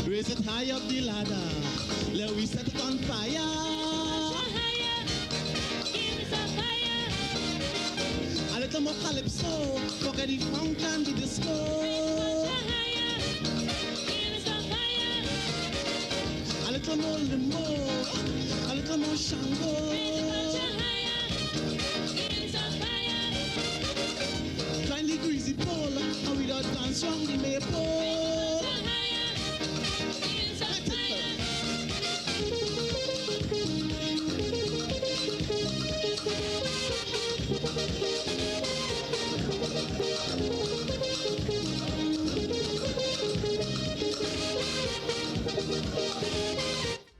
Raise it high up the ladder. Let we set it on fire. A little more calypso. Forget the funk and the disco. A little more limbo. A little more shango. Find the greasy pole. And we don't dance from the maple.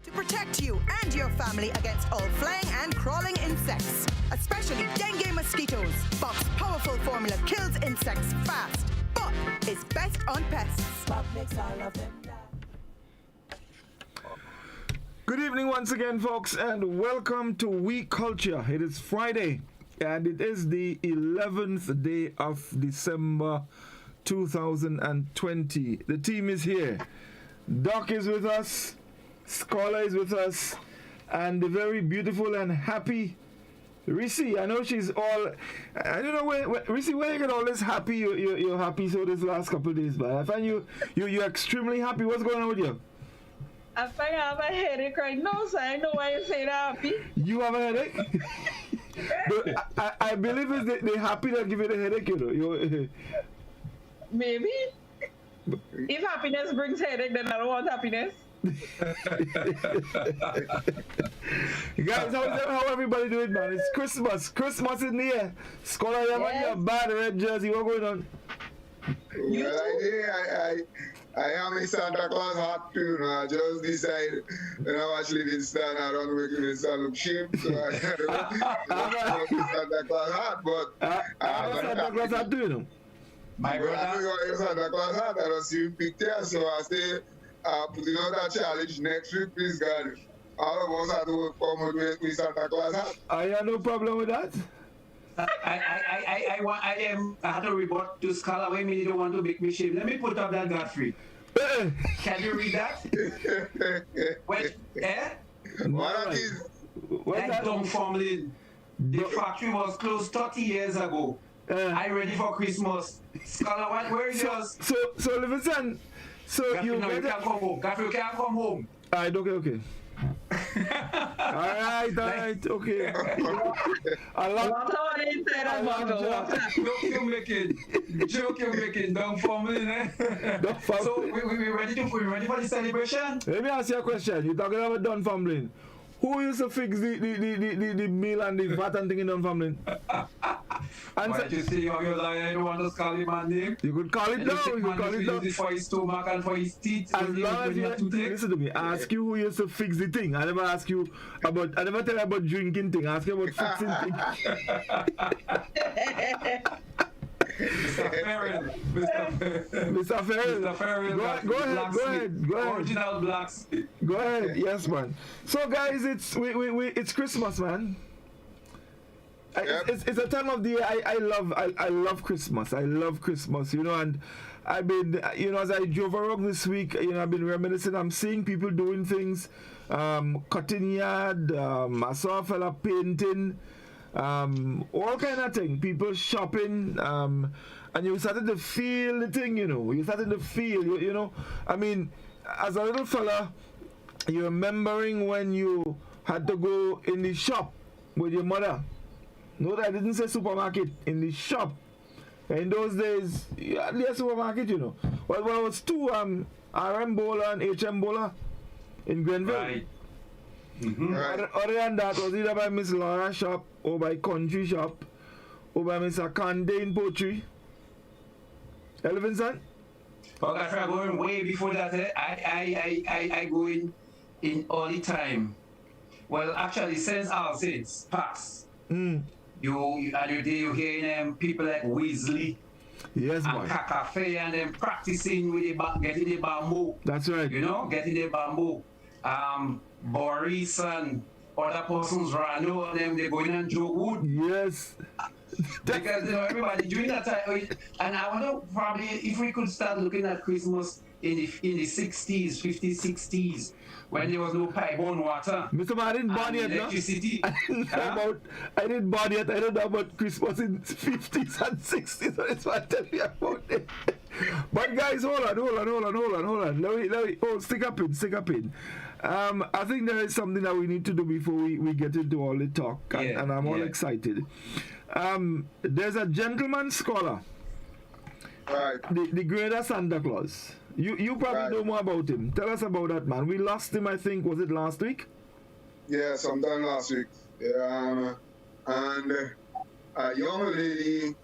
To protect you and your family against all flying and crawling insects, especially dengue mosquitoes, Bob's powerful formula kills insects fast, but is best on pests. Bob makes all of them die. Good evening once again, folks, and welcome to We Culture. It is Friday, and it is the 11th day of December 2020. The team is here. Doc is with us, Scholar is with us, and the very beautiful and happy Reese. I know she's all. I don't know where Reese, where you get all this happy. You're happy so this last couple of days, but I find you're extremely happy. What's going on with you? I think I have a headache right now, so I know why you say that happy. You have a headache? But I believe it's the happy that give you the headache, you know. Maybe. If happiness brings headache, then I don't want happiness. Guys, how everybody doing, man? It's Christmas. Christmas in the air. Scholar, you have your bad red jersey. What's going on? Well, I am a Santa Claus hat too. You know, I just decided, you know, actually didn't stand around making myself look cheap. So I don't know Santa Claus hat, but I have a Santa Claus hat too, you know. My brother, I know Santa Claus hat. I don't see you picture, so I say, putting out that challenge next week, please, God. All of us have to come with Santa Claus hat. I have no problem with that. I had to report to Scholar when me don't want to make me shame. Let me put up that Godfrey. Can you read that? Wait, What is? That dumb family. The factory was closed 30 years ago. I ready for Christmas. Scholar, where is yours? So Livingston, so Godfrey, you can't come home. Godfrey, you can't come home. Alright, okay. Alright, okay. Joke you making, dumb family, eh? So we ready for the celebration? Let me ask you a question. You're talking about Dunfermline. Who used to fix the meal and the vat and thing in Dunfermline? Why did you say you're lying? I don't want to call him my name. You could call it down. You could call it down. Use it for his stomach and for his teeth. As long as you listen to me, I ask you who used to fix the thing. I never ask you about. I never tell you about drinking thing. I ask you about fixing thing. Mr. Farrell. Mr. Farrell. Go ahead. Original blacks. Go ahead. Yes, man. So, guys, it's Christmas, man. It's a time of the year I love Christmas. I love Christmas, you know, and I've been, you know, as I drove around this week, you know, I've been reminiscing. I'm seeing people doing things, cutting yard. I saw a fella painting. All kind of thing. People shopping, and you started to feel the thing, you know. You started to feel, you know. I mean, as a little fella, you're remembering when you had to go in the shop with your mother. No, I didn't say supermarket, in the shop. In those days, you had a supermarket, you know. Well, it was two, RM Bowler and HM Bowler in Grenville. Right. Other than that, was either by Miss Laura shop, or by Country shop, or by Mr. Kande in Poetry. Elephant? But after going way before that, I go in all the time. Well, actually, since our sins passed, you're hearing people like Weasley, yes, and Kakafe, and them practicing with getting the bamboo. That's right. You know, getting the bamboo. Boris and other persons, Rano, and them, they going and joke wood. Yes. Because, you know, everybody during that time, and I wonder probably if we could start looking at Christmas in the 60s, 50s, 60s, when there was no pipe-borne water. Mr. Man, I didn't born and yet, no? electricity. I didn't born yet. I don't know about Christmas in 50s and 60s. That's what I tell you about it. But guys, hold on. Let me, stick up in. I think there is something that we need to do before we get into all the talk, and I'm all excited. There's a gentleman scholar, Right. the greater Santa Claus. You probably know more about him. Tell us about that, man. We lost him, I think, was it last week? Yeah, sometime last week. Yeah, and a young lady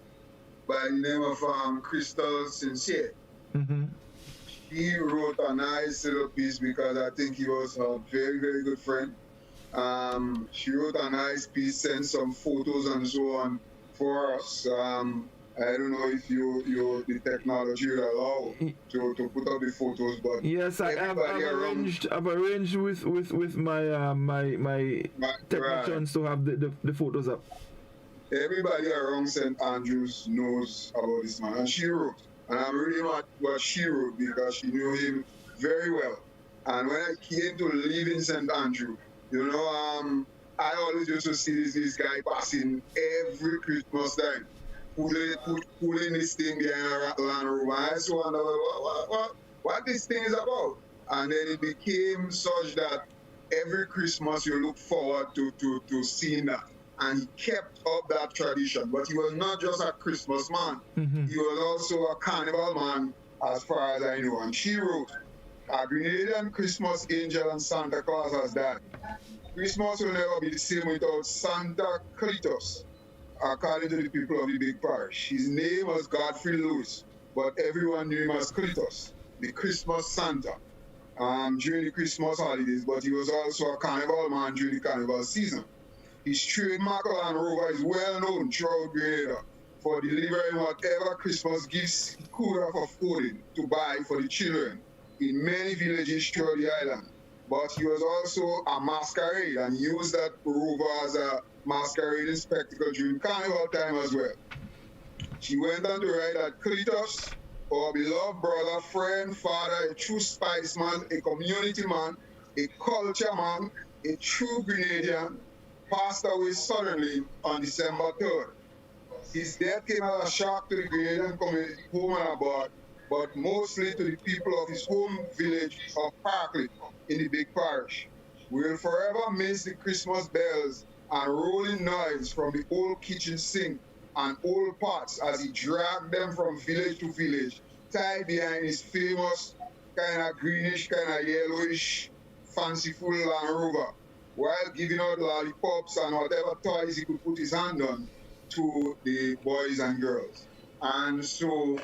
by the name of Crystal Sincere. Mm-hmm. He wrote a nice little piece because I think he was a very, very good friend. She wrote a nice piece, sent some photos and so on for us. I don't know if the technology will allow to put up the photos, but yes, I've arranged with my technicians to have the photos up. Everybody around St. Andrews knows about this man, and she wrote. And I'm reading what she wrote because she knew him very well. And when I came to live in St. Andrew, I always used to see this guy passing every Christmas time, pulling this thing behind a Land Rover. I used to wonder what this thing is about. And then it became such that every Christmas you look forward to seeing that. And he kept up that tradition. But he was not just a Christmas man. Mm-hmm. He was also a carnival man, as far as I know. And she wrote, a Grenadian Christmas angel and Santa Claus has died. Christmas will never be the same without Santa Claus, according to the people of the big parish. His name was Godfrey Lewis, but everyone knew him as Claus, the Christmas Santa, during the Christmas holidays. But he was also a carnival man during the carnival season. His trademark Land Rover is well known throughout Grenada for delivering whatever Christmas gifts he could have afforded to buy for the children in many villages throughout the island. But he was also a masquerade and used that rover as a masquerading spectacle during carnival time as well. She went on to write that Cletus, our beloved brother, friend, father, a true spice man, a community man, a culture man, a true Grenadian, passed away suddenly on December 3rd. His death came as a shock to the Grenadian community home and abroad, but mostly to the people of his home village of Parkley in the big parish. We will forever miss the Christmas bells and rolling noise from the old kitchen sink and old pots as he dragged them from village to village, tied behind his famous kind of greenish, kind of yellowish, fanciful Land Rover, while giving out lollipops and whatever toys he could put his hand on to the boys and girls. And so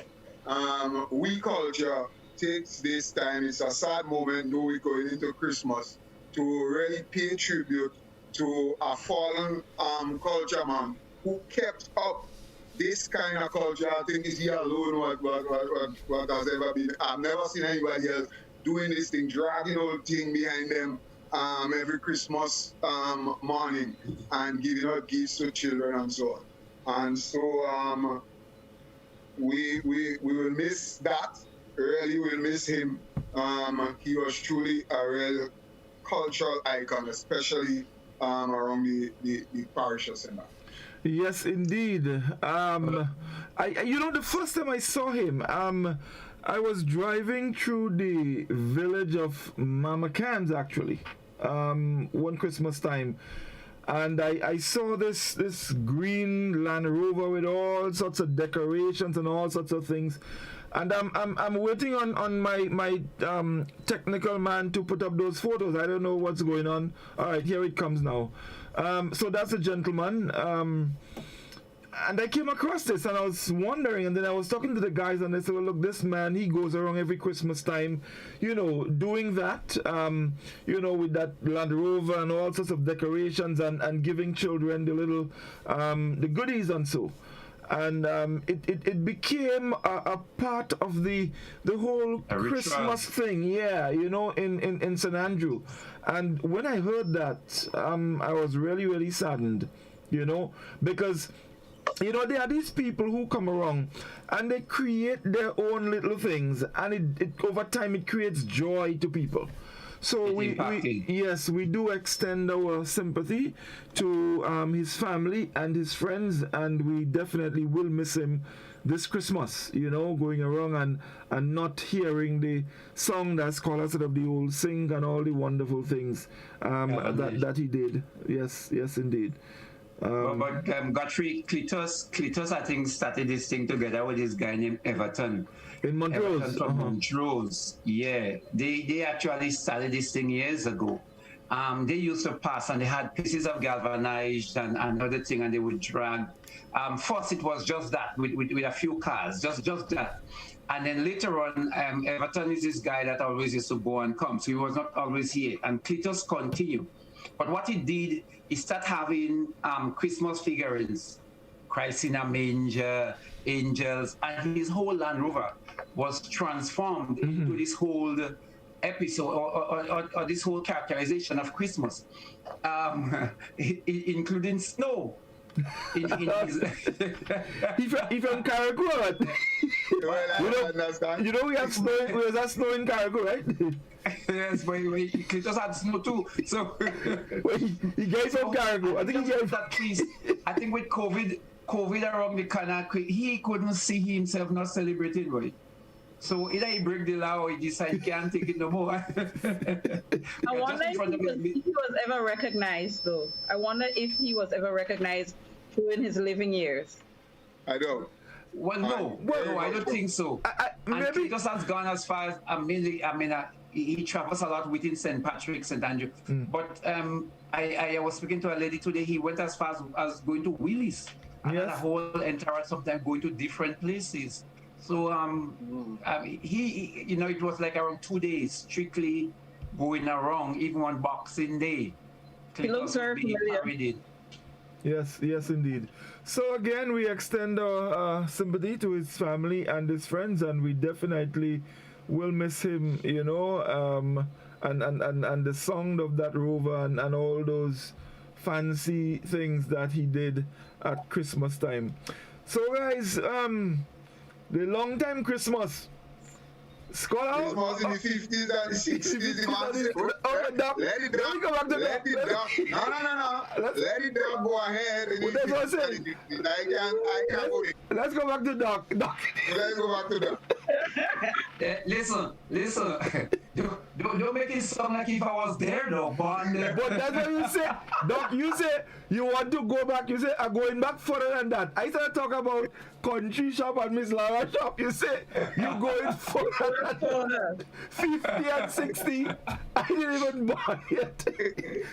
we culture takes this time, it's a sad moment, though we're going into Christmas, to really pay tribute to a fallen culture man who kept up this kind of culture. I think it's he alone what has ever been. I've never seen anybody else doing this thing, dragging old thing behind them every Christmas morning and giving out gifts to children and so on. And so we will miss that. Really will miss him. He was truly a real cultural icon, especially around the parishes and that. Yes, indeed. The first time I saw him, I was driving through the village of Mama Cans, actually, one Christmas time. And I saw this green Land Rover with all sorts of decorations and all sorts of things. And I'm waiting on my technical man to put up those photos. I don't know what's going on. All right, here it comes now. So that's a gentleman. And I came across this and I was wondering, and then I was talking to the guys and they said, well, look, this man, he goes around every Christmas time, doing that, with that Land Rover and all sorts of decorations and giving children the little, the goodies and so. And it became a part of the whole Christmas thing, in St. Andrew. And when I heard that, I was really, really saddened, because you know, there are these people who come around and they create their own little things, and it over time it creates joy to people. So we do extend our sympathy to his family and his friends, and we definitely will miss him this Christmas, you know, going around and not hearing the song that scholars of the old sing and all the wonderful things that he did. Yes, indeed. But Godfrey Clitus, I think, started this thing together with this guy named Everton. In Montrose. Everton from Montrose. Yeah. They actually started this thing years ago. They used to pass and they had pieces of galvanized and other thing, and they would drag. First it was just that with a few cars, just that. And then later on, Everton is this guy that always used to go and come. So he was not always here. And Clitus continued. But what he did, he started having Christmas figurines, Christ in a manger, angels, and his whole Land Rover was transformed into this whole episode or this whole characterization of Christmas, including snow. In his he from Carriacou. You know we have snow in Carriacou, right? Yes, but he just had snow too. So he gave some Carriacou. I think he gave that piece. I think with COVID around the corner, he couldn't see himself not celebrating, right? So either he break the law or he decide he can't take it no more. I wonder if he was ever recognized, though. I wonder if he was ever recognized during his living years. I don't. Well, no, I don't think so. Maybe he just has gone as far as he travels a lot within St. Patrick, St. Andrew. But I was speaking to a lady today. He went as far as going to Willis. And a whole entire sometimes going to different places. So he you know, it was like around 2 days strictly going around, even on Boxing Day. He looks very familiar. Yes, indeed. So again, we extend our sympathy to his family and his friends, and we definitely will miss him, you know, and the sound of that rover and all those fancy things that he did at Christmas time. So guys, the long time Christmas. Scholar. Christmas in the 50s and the 60s. Okay, Doc. Let it down. Let it down. No. Let it down. Go ahead. That's what I said. I can't go in. Let's go back to Doc. Let's go back to Doc. Listen. Don't make it sound like if I was there, though. But that's what you say. Doc, you say you want to go back. You say I'm going back further than that. I started talking about country shop and Miss Lara shop. You say you're going further than that. 50 and 60. I didn't even buy it.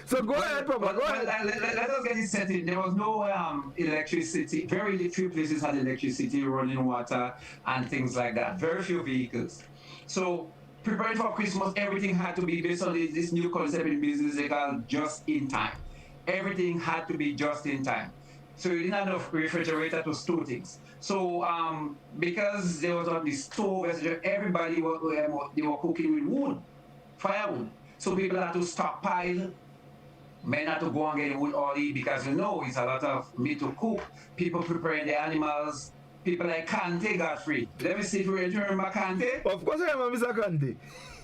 So go ahead, Papa. Go ahead. Let us get it set in. There was no electricity. Very few places had electricity, running water, and things like that. Very few vehicles. So preparing for Christmas, everything had to be based on this new concept in business they call just in time. Everything had to be just in time. So you didn't have enough refrigerator to store things. So because there was not the stove, everybody they were cooking with wood, firewood. So people had to stockpile. Men had to go and get wood early because you know it's a lot of meat to cook. People preparing the animals. People like Kante got free. Let me see if you remember Kante. Of course I remember Mr. Kante.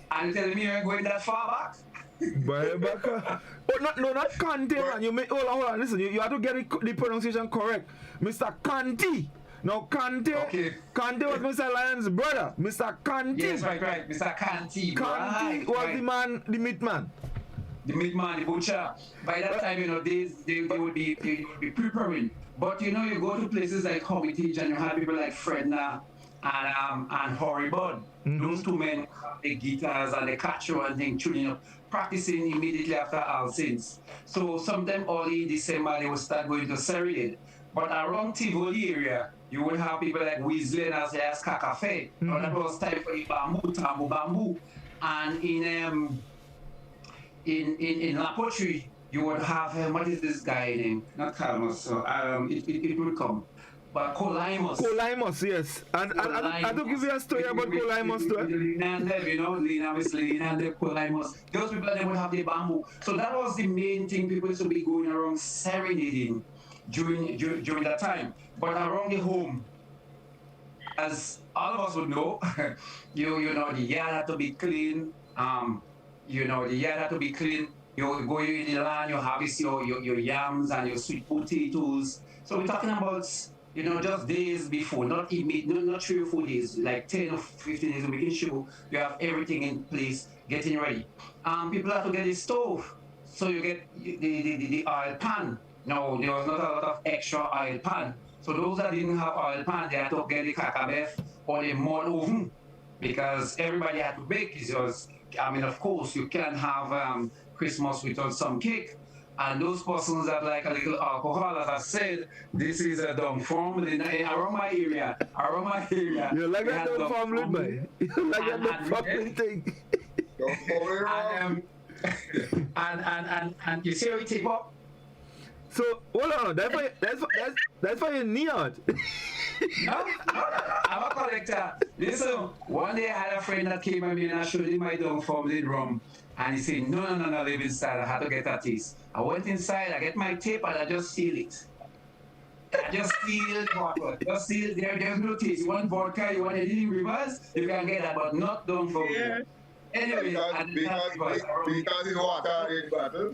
And you telling me you're going that far back? Not Kante, man. You make hold on, listen. You have to get the pronunciation correct. Mr. Kanti. Now Kante. Okay. Kante was Mr. Lyon's brother. Mr. Kanti. Yes, right. Mr. Kanti. Kanti was the man, the meat man. The meat man, the butcher. By that time, you know, they would be preparing. But you know, you go to places like Hermitage and you have people like Fredna and Horribud. Those two men have the guitars and the catcher and thing tuning up, practicing immediately after All Saints. So sometime early in December they will start going to Serenade. But around Tivoli area, you will have people like Weasley and as Cafe. But that was time for the bamboo. And in La Poterie, you would have what is this guy name? Not Calmus. So it will come. But Colimus, yes. And I don't give you a story about Colimus too. Lina and the Colimus. Those people, they would have the bamboo. So that was the main thing. People used to be going around serenading during that time. But around the home, as all of us would know, you know the yard had to be clean. The yard had to be clean. You go in the land, you harvest your yams and your sweet potatoes. So we're talking about just days before, not 3 or 4 days, like 10 or 15 days, making sure you have everything in place, getting ready. People have to get the stove, so you get the oil pan. No, there was not a lot of extra oil pan. So those that didn't have oil pan, they had to get the kakabeth or the mud oven, because everybody had to bake. Because, of course, you can't have Christmas without some cake. And those persons that like a little alcohol, as I said, this is a dumb formula around my area. You like that dumb formula, man? You like that dumb formula thing? And you see how it take up? So hold on, that's why you knee out. No, I'm a collector. Listen, one day I had a friend that came at me and I showed him my dumb formula rum. And he said, no, live inside. I had to get a taste. I went inside, I get my tape, and I just seal it. I just seal water. Just seal it. There's no taste. You want vodka, you want anything reverse, you can get that, but not done for me. Anyway, because it's water in battle.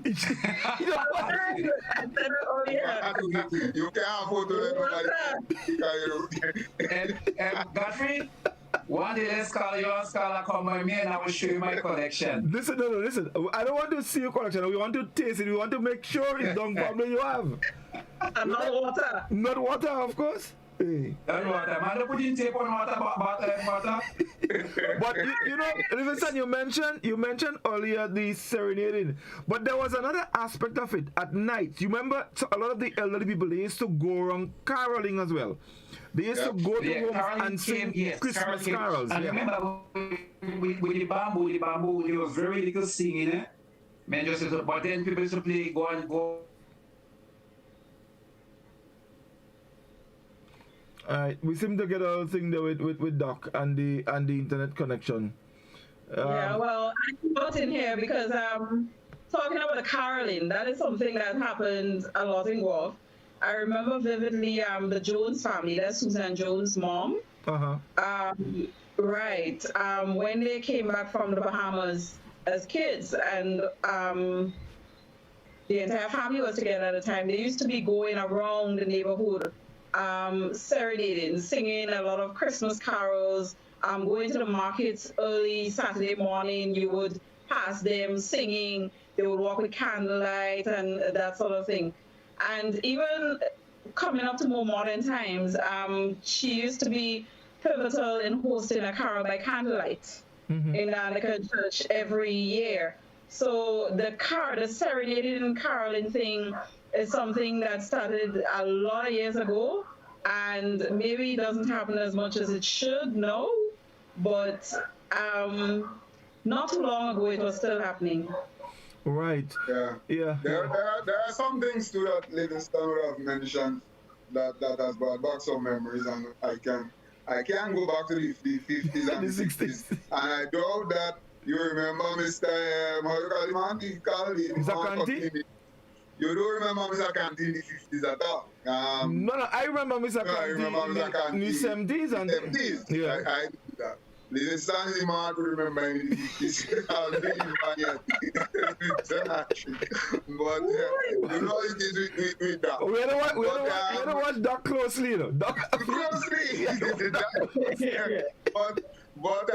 You can't afford to let nobody. Godfrey, one day let's call you on Scholar, come by me and I will show you my collection. Listen. I don't want to see your collection. We want to taste it. We want to make sure it's done problem you have. And not water. Not water, of course. Hey. Not water. Man, don't put in tape on water. But Livingston, you mentioned earlier the serenading, but there was another aspect of it at night. You remember, so a lot of the elderly people, they used to go around caroling as well. They used to go to homes and sing Christmas carols. And remember, with the bamboo, there was very little singing, Man, but then people used to play, go. Alright, we seem to get a little thing there with Doc and the internet connection. I got in here because talking about the caroling, that is something that happens a lot in Guelph. I remember vividly the Jones family, that's Susan Jones' mom. When they came back from the Bahamas as kids, and the entire family was together at the time, they used to be going around the neighborhood serenading, singing a lot of Christmas carols, going to the markets early Saturday morning. You would pass them singing, they would walk with candlelight and that sort of thing. And even coming up to more modern times, she used to be pivotal in hosting a carol by candlelight in the Anglican Church every year. So the serenading and caroling thing is something that started a lot of years ago, and maybe it doesn't happen as much as it should now, but not too long ago it was still happening. Right. Yeah. There are some things too that Livingston would have mentioned that has brought back some memories, and I can go back to the 50s and the 60s. And I doubt that you remember Mr. How you call him, Auntie? Mr. Canty? You don't remember Mr. Canty in the 50s at all? No, I remember Mr. Canty in the 70s. And 70s? Yeah. I do that. Livingston is hard to remember in the 50s. But you know it is with that. We don't watch Doc closely, you know. Closely. But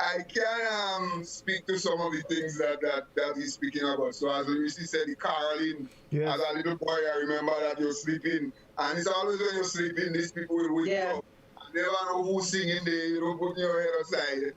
I can speak to some of the things that he's speaking about. So as you said, the caroling, as a little boy, I remember that you're sleeping. And it's always when you're sleeping, these people will wake you up. And they don't know who's singing there, you don't put your head aside.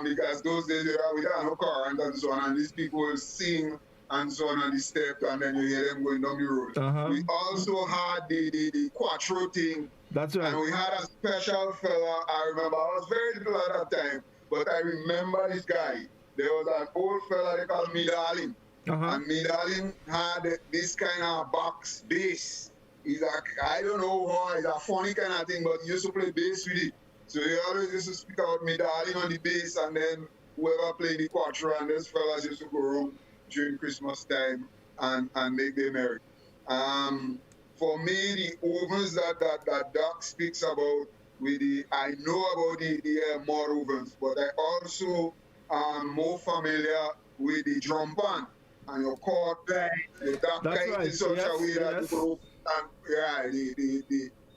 Because those days we don't have no current and so on. And these people will sing and so on the step, and then you hear them going down the road. We also had the quattro thing. That's right. And we had a special fella, I remember, I was very little at that time. But I remember this guy. There was an old fella they called Me Darling. And Me Darling had this kind of box bass. He's like, I don't know how, it's a funny kind of thing, but he used to play bass with it. So he always used to speak out Me Darling on the bass, and then whoever played the quattro, and those fellas used to go around during Christmas time and make them merry. For me, the ovens that Doc speaks about, I know about the mud ovens, but I also am more familiar with the drum pan. And your cord, you tap it in such a way that you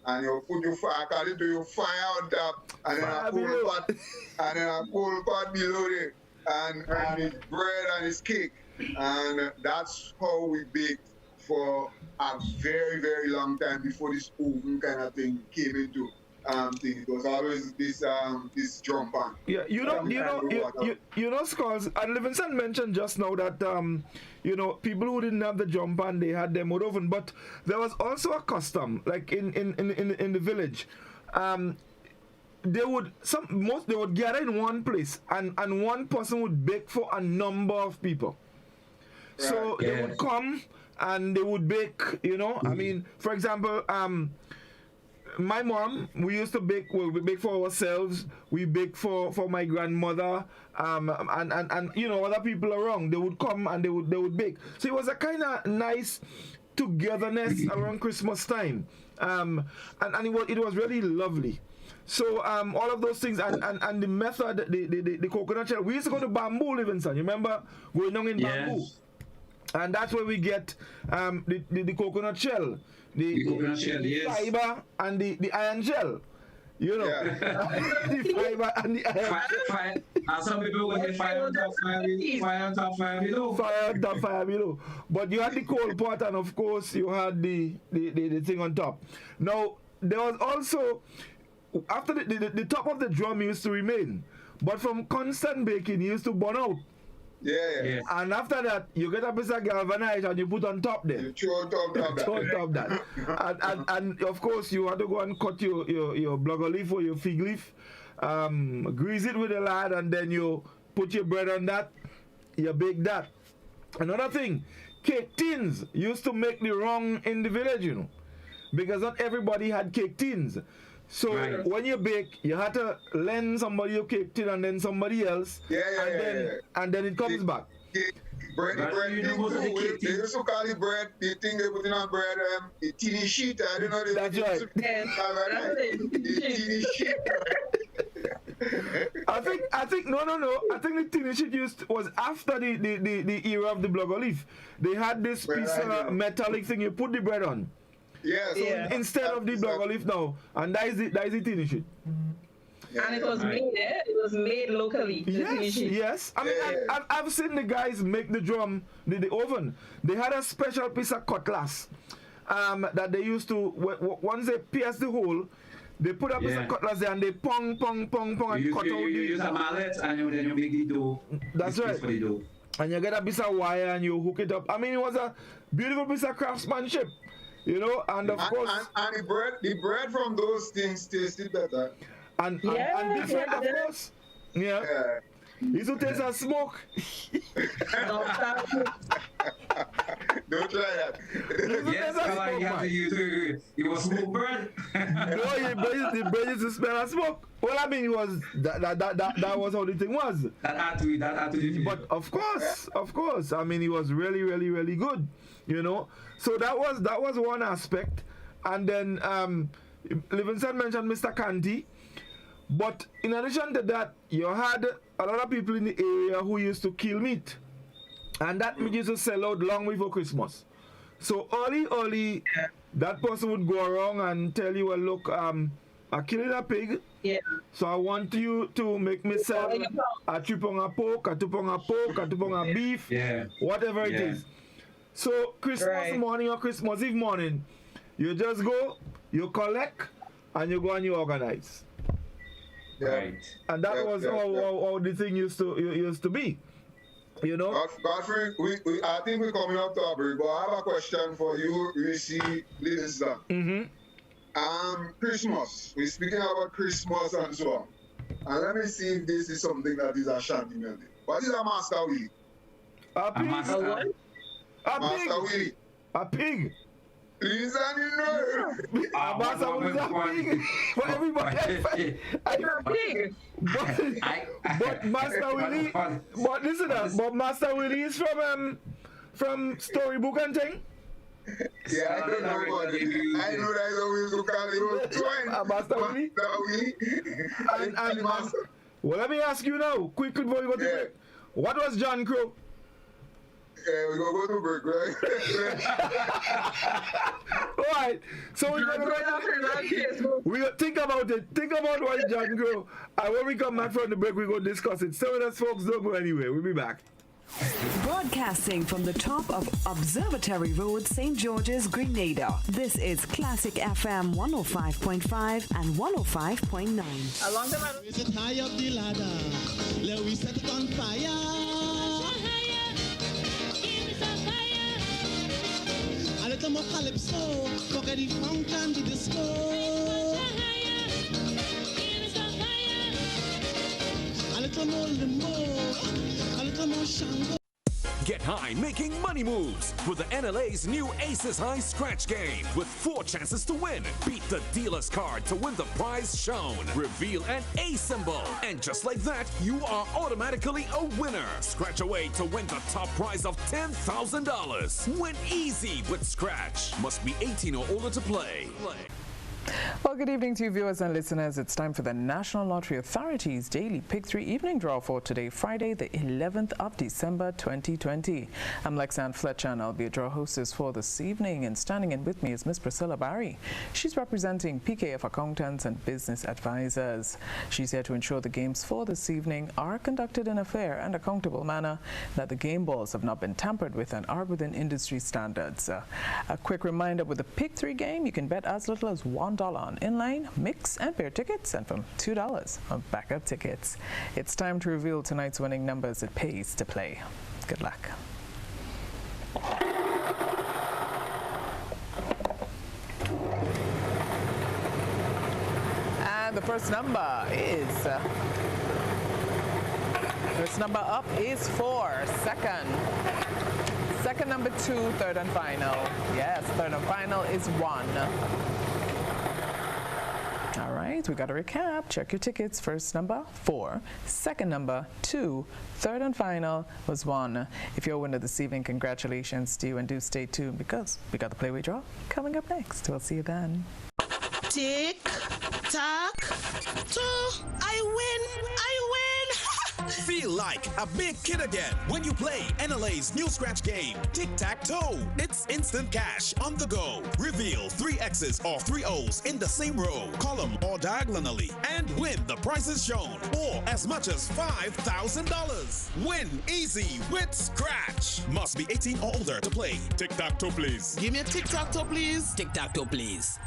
and you put your fire, you fire on top, and then a cold pot below it, and it's bread and it's cake. And that's how we baked for a very, very long time before this oven kind of thing came into thing. It was always this drum pan. Yeah, you know, Skulls, and Livingston mentioned just now that people who didn't have the drum pan, they had their mud oven, but there was also a custom, like in the village. They would gather in one place, and one person would bake for a number of people. Right. So they would come and they would bake. I mean, for example, my mom, we used to bake. Well, we bake for ourselves. We bake for my grandmother, and other people around. They would come and they would bake. So it was a kind of nice togetherness around Christmas time, and it was really lovely. So all of those things and the method, the coconut shell. We used to go to Bamboo, Livingston. You remember going on in Bamboo, and that's where we get the coconut shell. The coconut shell, the fiber and the iron shell. The fiber and the iron. And some people will get fire on top, fire below. Fire on top, fire below. But you had the cold pot, and of course you had the thing on top. Now there was also, after the top of the drum used to remain, but from constant baking it used to burn out. Yeah. And after that, you get a piece of galvanized and you put on top there. You throw on top that. and of course, you have to go and cut your blogger leaf or your fig leaf, grease it with a lard, and then you put your bread on that. You bake that. Another thing, cake tins used to make the wrong in the village, because not everybody had cake tins. So when you bake, you have to lend somebody your cake tin and then somebody else, and then it comes back. Bread thing too. They used to call it bread. The thing they put in on bread, the tinny sheet. I don't know. That's right. The tinny sheet. I think no. I think the tinny sheet was after the era of the blogger leaf. They had this piece of metallic thing you put the bread on. Yes. So instead of the blogger leaf now, and that is the tinny sheet. Yeah. And it was made locally. Yes. I mean, I've seen the guys make the drum, the oven. They had a special piece of cutlass that they used to, once they pierce the hole, they put a piece of cutlass there and they pong, and cut out You use a mallet and then you make the dough. That's right. For the dough. And you get a piece of wire and you hook it up. I mean, it was a beautiful piece of craftsmanship. And of course... And the bread from those things tasted better. And different, of course. Yeah. You used to taste a smoke. Don't try that. You was smoke bread. No, the bread used to smell of smoke. All I mean was that was how the thing was. That had to be. But of course. I mean, it was really, really, really good. So that was one aspect. And then Livingston mentioned Mr. Canty. But in addition to that, you had a lot of people in the area who used to kill meat. And that meat used to sell out long before Christmas. So early, that person would go around and tell you, well, look, I'm killing a pig. Yeah. So I want you to make me sell a tupong pork, a tupong beef, whatever it is. So Christmas morning or Christmas Eve morning, you just go, you collect, and you go and you organize. Right. And that was how the thing used to be. Godfrey, I think we're coming up to a break, but I have a question for you, Rishi Livingston. Mm-hmm. Christmas. We're speaking about Christmas and so on. And let me see if this is something that is a shanty melody. What is a master wheel? A pig. Master wheel. A pig. Listen, you know. Master wheel is a pig. For everybody. But Master Willie, but listen, but Master Willie is from storybook and thing. Yeah, I don't know, but I know that's how we used to call it. Master Willie? And Master. well, let me ask you now, quick before we go to break. What was John Crow? Yeah, we're going to go to break, right? Alright, so we're going to we think about it. Think about what John Crow. And when we come back from the break, we're going to discuss it. Stay with us, folks. Don't go anywhere. We'll be back. Broadcasting from the top of Observatory Road, St. George's, Grenada. This is Classic FM 105.5 and 105.9. Along the line. Raise it high up the ladder. Let we set it on fire. A little more calypso. Forget the funk and the disco. A little more limbo. A little more shango. Get high making money moves with the NLA's new Aces High Scratch game with 4 chances to win. Beat the dealer's card to win the prize shown. Reveal an A symbol. And just like that, you are automatically a winner. Scratch away to win the top prize of $10,000. Win easy with Scratch. Must be 18 or older to play. Well, good evening to you viewers and listeners. It's time for the National Lottery Authority's daily Pick 3 evening draw for today, Friday, the 11th of December, 2020. I'm Lexanne Fletcher and I'll be a draw hostess for this evening, and standing in with me is Miss Priscilla Barry. She's representing PKF Accountants and Business Advisors. She's here to ensure the games for this evening are conducted in a fair and accountable manner, that the game balls have not been tampered with and are within industry standards. A quick reminder, with the Pick 3 game, you can bet as little as $1 on inline, mix, and pair tickets, and from $2 on backup tickets. It's time to reveal tonight's winning numbers. It pays to play. Good luck. And the first number up is 4. Second number 2, third and final. Yes, third and final is 1. All right, we got to recap. Check your tickets. First number 4, second number 2, third and final was 1. If you're a winner this evening, congratulations to you, and do stay tuned because we got the Playway Draw coming up next. We'll see you then. Tick, tock, toe. I win. Feel like a big kid again when you play NLA's new scratch game, Tic-Tac-Toe. It's instant cash on the go. Reveal 3 X's or 3 O's in the same row, column, or diagonally, and win the prizes shown, or as much as $5,000. Win easy with Scratch. Must be 18 or older to play. Tic-Tac-Toe, please. Give me a tic-tac-toe, please. Tic-Tac-Toe, please.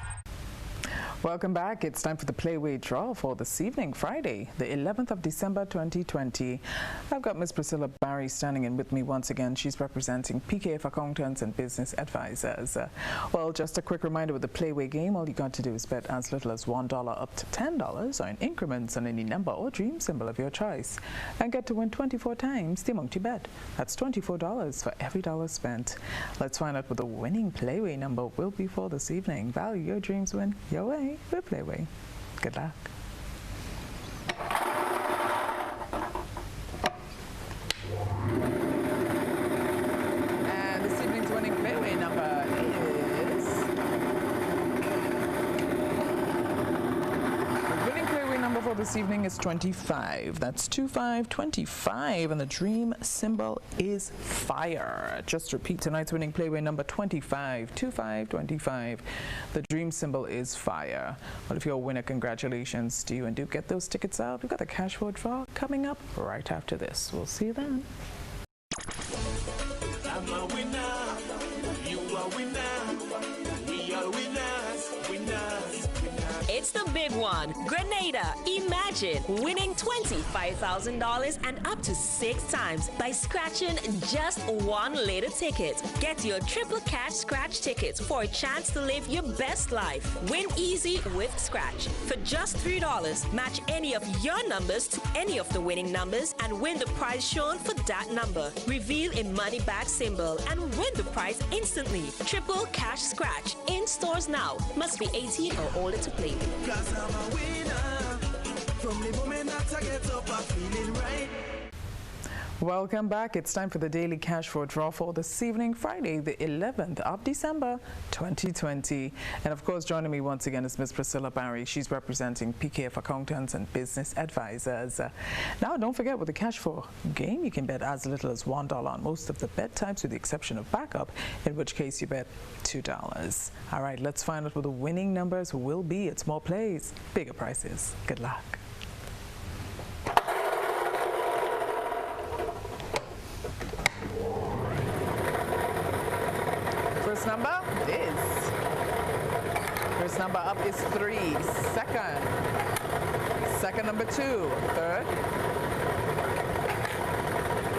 Welcome back. It's time for the Playway Draw for this evening, Friday, the 11th of December, 2020. I've got Miss Priscilla Barry standing in with me once again. She's representing PKF Accountants and Business Advisors. Well, just a quick reminder with the Playway game, all you got to do is bet as little as $1 up to $10 or in increments on any number or dream symbol of your choice, and get to win 24 times the amount you bet. That's $24 for every dollar spent. Let's find out what the winning Playway number will be for this evening. Value your dreams, win your way with Playway. Good luck. And this evening's winning Playway number is... The winning Playway number for this evening is 25. That's 2525, and the dream symbol is fire. Just to repeat, tonight's winning Playway number 25, 2525. The dream symbol is fire. Well, if you're a winner, congratulations to you, and do get those tickets out. We've got the cash for draw coming up right after this. We'll see you then. I'm a winner. You are winner. We are winners. Winners. It's the big one. Grenada. Imagine winning $25,000 and up to 6 times by scratching just 1 little ticket. Get your triple cash scratch tickets for a chance to live your best life. Win easy with Scratch. For just $3, match any of your numbers to any of the winning numbers and win the prize shown for that number. Reveal a money back symbol and win the prize instantly. Triple cash scratch in stores now. Must be 18 or older to play. Cause I'm a winner. From the moment that I get up, I'm feeling right. Welcome back. It's time for the Daily Cash for Draw for this evening, Friday, the 11th of December, 2020. And of course, joining me once again is Ms. Priscilla Barry. She's representing PKF Accountants and Business Advisors. Now, don't forget, with the Cash for game, you can bet as little as $1 on most of the bet types, with the exception of backup, in which case you bet $2. All right, let's find out what the winning numbers will be. It's more plays, bigger prices. Good luck. First number up is 3. Second number 2.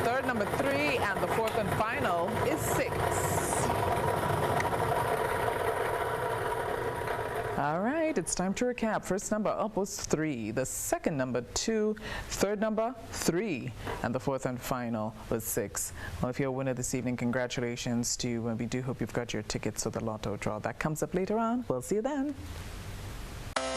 Third number 3, and the fourth and final is 6. All right, it's time to recap. First number up was 3, the second number 2, third number 3, and the fourth and final was 6. Well, if you're a winner this evening, congratulations to you, and we do hope you've got your tickets for the Lotto draw. That comes up later on. We'll see you then.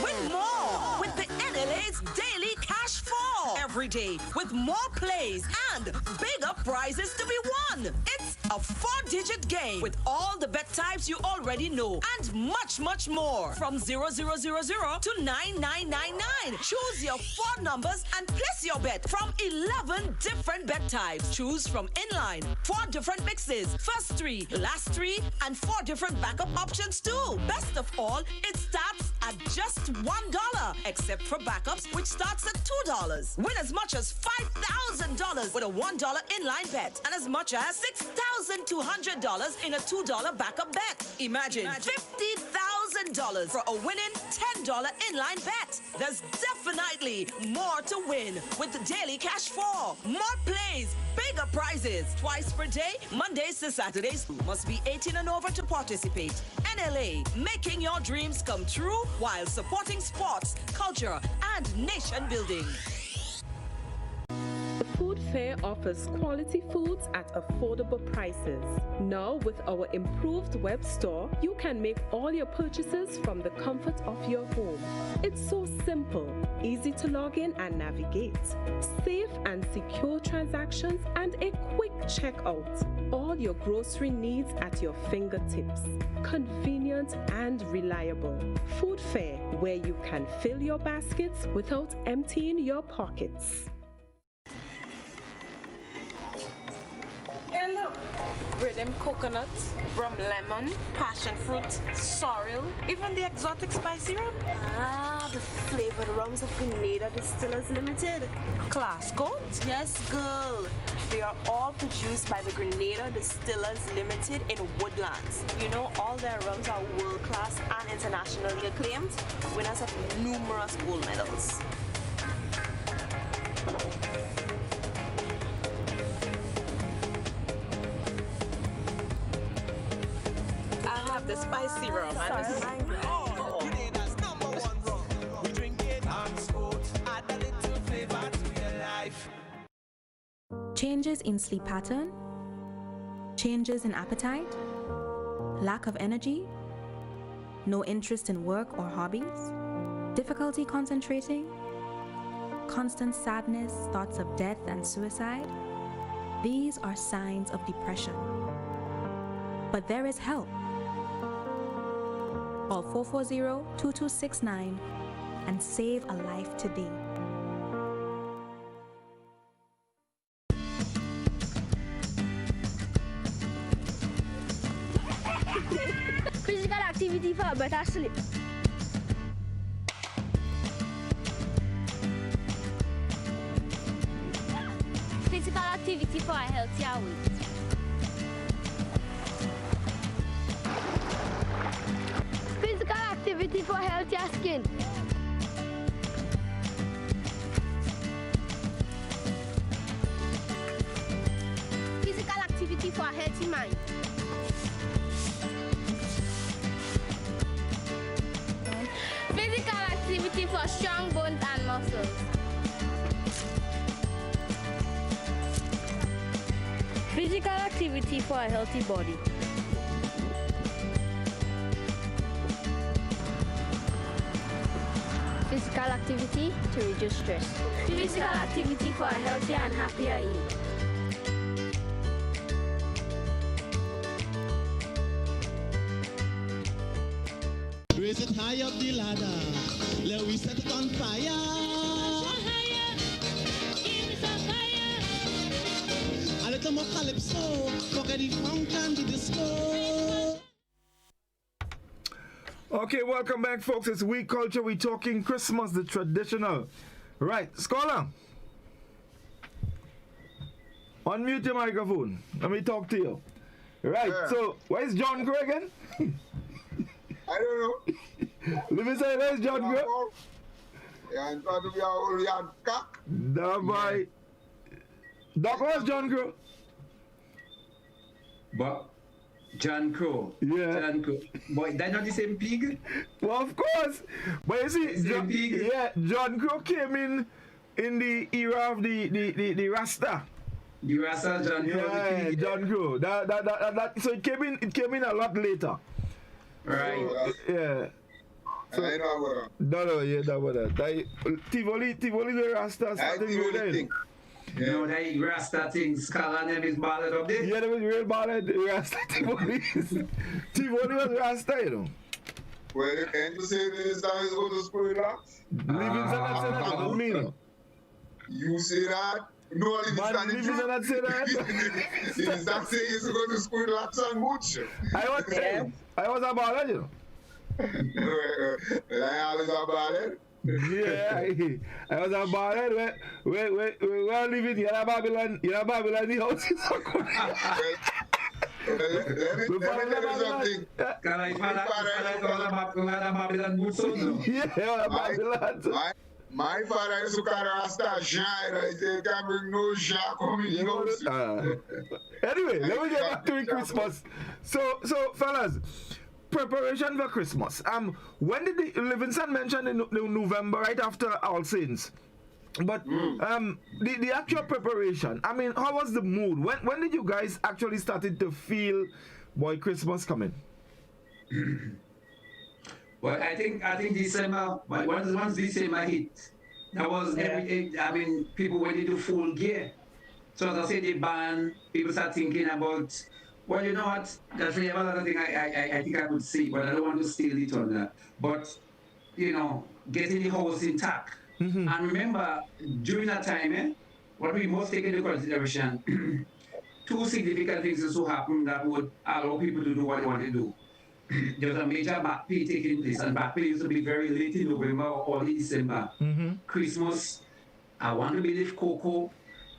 Win more with the NLA's Daily Cash 4. Every day with more plays and bigger prizes to be won. It's a 4-digit game with all the bet types you already know and much, much more. From 0000 to 9999. Choose your 4 numbers and place your bet from 11 different bet types. Choose from inline, 4 different mixes, first 3, last 3, and 4 different backup options too. Best of all, it starts at just $1, except for backups, which starts at $2. Win as much as $5,000 with a $1 inline bet and as much as $6,200 in a $2 backup bet. Imagine $50,000 for a winning $10 inline bet. There's definitely more to win with the Daily Cash 4. More plays, bigger prizes, twice per day, Mondays to Saturdays. Must be 18 and over to participate. NLA, making your dreams come true while supporting sports, culture, and nation building. The Food Fair offers quality foods at affordable prices. Now, with our improved web store, you can make all your purchases from the comfort of your home. It's so simple, easy to log in and navigate, safe and secure transactions, and a quick checkout. All your grocery needs at your fingertips. Convenient and reliable. Food Fair, where you can fill your baskets without emptying your pockets. Hello. Rhythm coconut, rum lemon, passion fruit, sorrel, even the exotic spicy rum. Ah, the flavored rums of Grenada Distillers Limited. Class codes? Yes, girl. They are all produced by the Grenada Distillers Limited in Woodlands. You know, all their rums are world-class and internationally acclaimed, winners of numerous gold medals. The spicy rum. We drink it on sport. Add a little flavor to your life. Changes in sleep pattern, changes in appetite, lack of energy, no interest in work or hobbies, difficulty concentrating, constant sadness, thoughts of death and suicide. These are signs of depression. But there is help. Call 440-2269 and save a life today. Physical activity for a better sleep. Physical activity for a healthier weight. Physical activity for healthier skin. Physical activity for a healthy mind. Physical activity for strong bones and muscles. Physical activity for a healthy body. Physical activity to reduce stress. Physical activity for a healthier and happier you. sit high up the ladder. Let we set it on fire. A little more calypso, forget the funk and the disco. Okay, welcome back, folks. It's Week Culture. We're talking Christmas, the traditional. Right, Scholar. Unmute your microphone. Let me talk to you. Right, so where's John Crow again? I don't know. Let me say, where's John Crow? Yeah, I'm trying to be a whole yard cock. No, boy. Doc, where's John Crow? But John Crow. Yeah. John Crow. But that's not the same pig? Well, of course. But you see, John Crow came in the era of the Rasta. The Rasta, John Crow. Yeah, John Crow. So it came in a lot later. Right. So, yeah. So, no, yeah, that was that. Tivoli the Rasta starting with them. You know, that Rasta thing, Scala name is ballad up there? Yeah, that was real ballad. Rasta Tivoli. Tivoli was Rasta, you know. Well, can't you say this time is going to school relax? Livingston not say that, not me, no. You say that? No, Livingston not say that. Livingston say he's going to school relax and much. I was a ballad, you know. Well, I always a ballad. Yeah, I was a ballad. We living in Babylon. The house is so good. Let me tell you something. My father used to call Rasta Jean. He said, can't bring no Jean coming in the house. Anyway, let me get back to Christmas. So fellas, preparation for Christmas. When did the Livingston mention in November, right after All Saints? But the actual preparation, I mean, how was the mood? When did you guys actually started to feel, boy, Christmas coming? Well, I think December, once December hit, that was people went into full gear. So as I say, the band, people start thinking about, well, you know what, that's really another thing I think I would say, but I don't want to steal it on that. But, you know, getting the house intact. Mm-hmm. And remember, during that time, what we must take into consideration, two significant things also happened that would allow people to do what they want to do. There was a major back pay taking place, and back pay used to be very late in November or early December. Mm-hmm. Christmas, I want to believe Cocoa.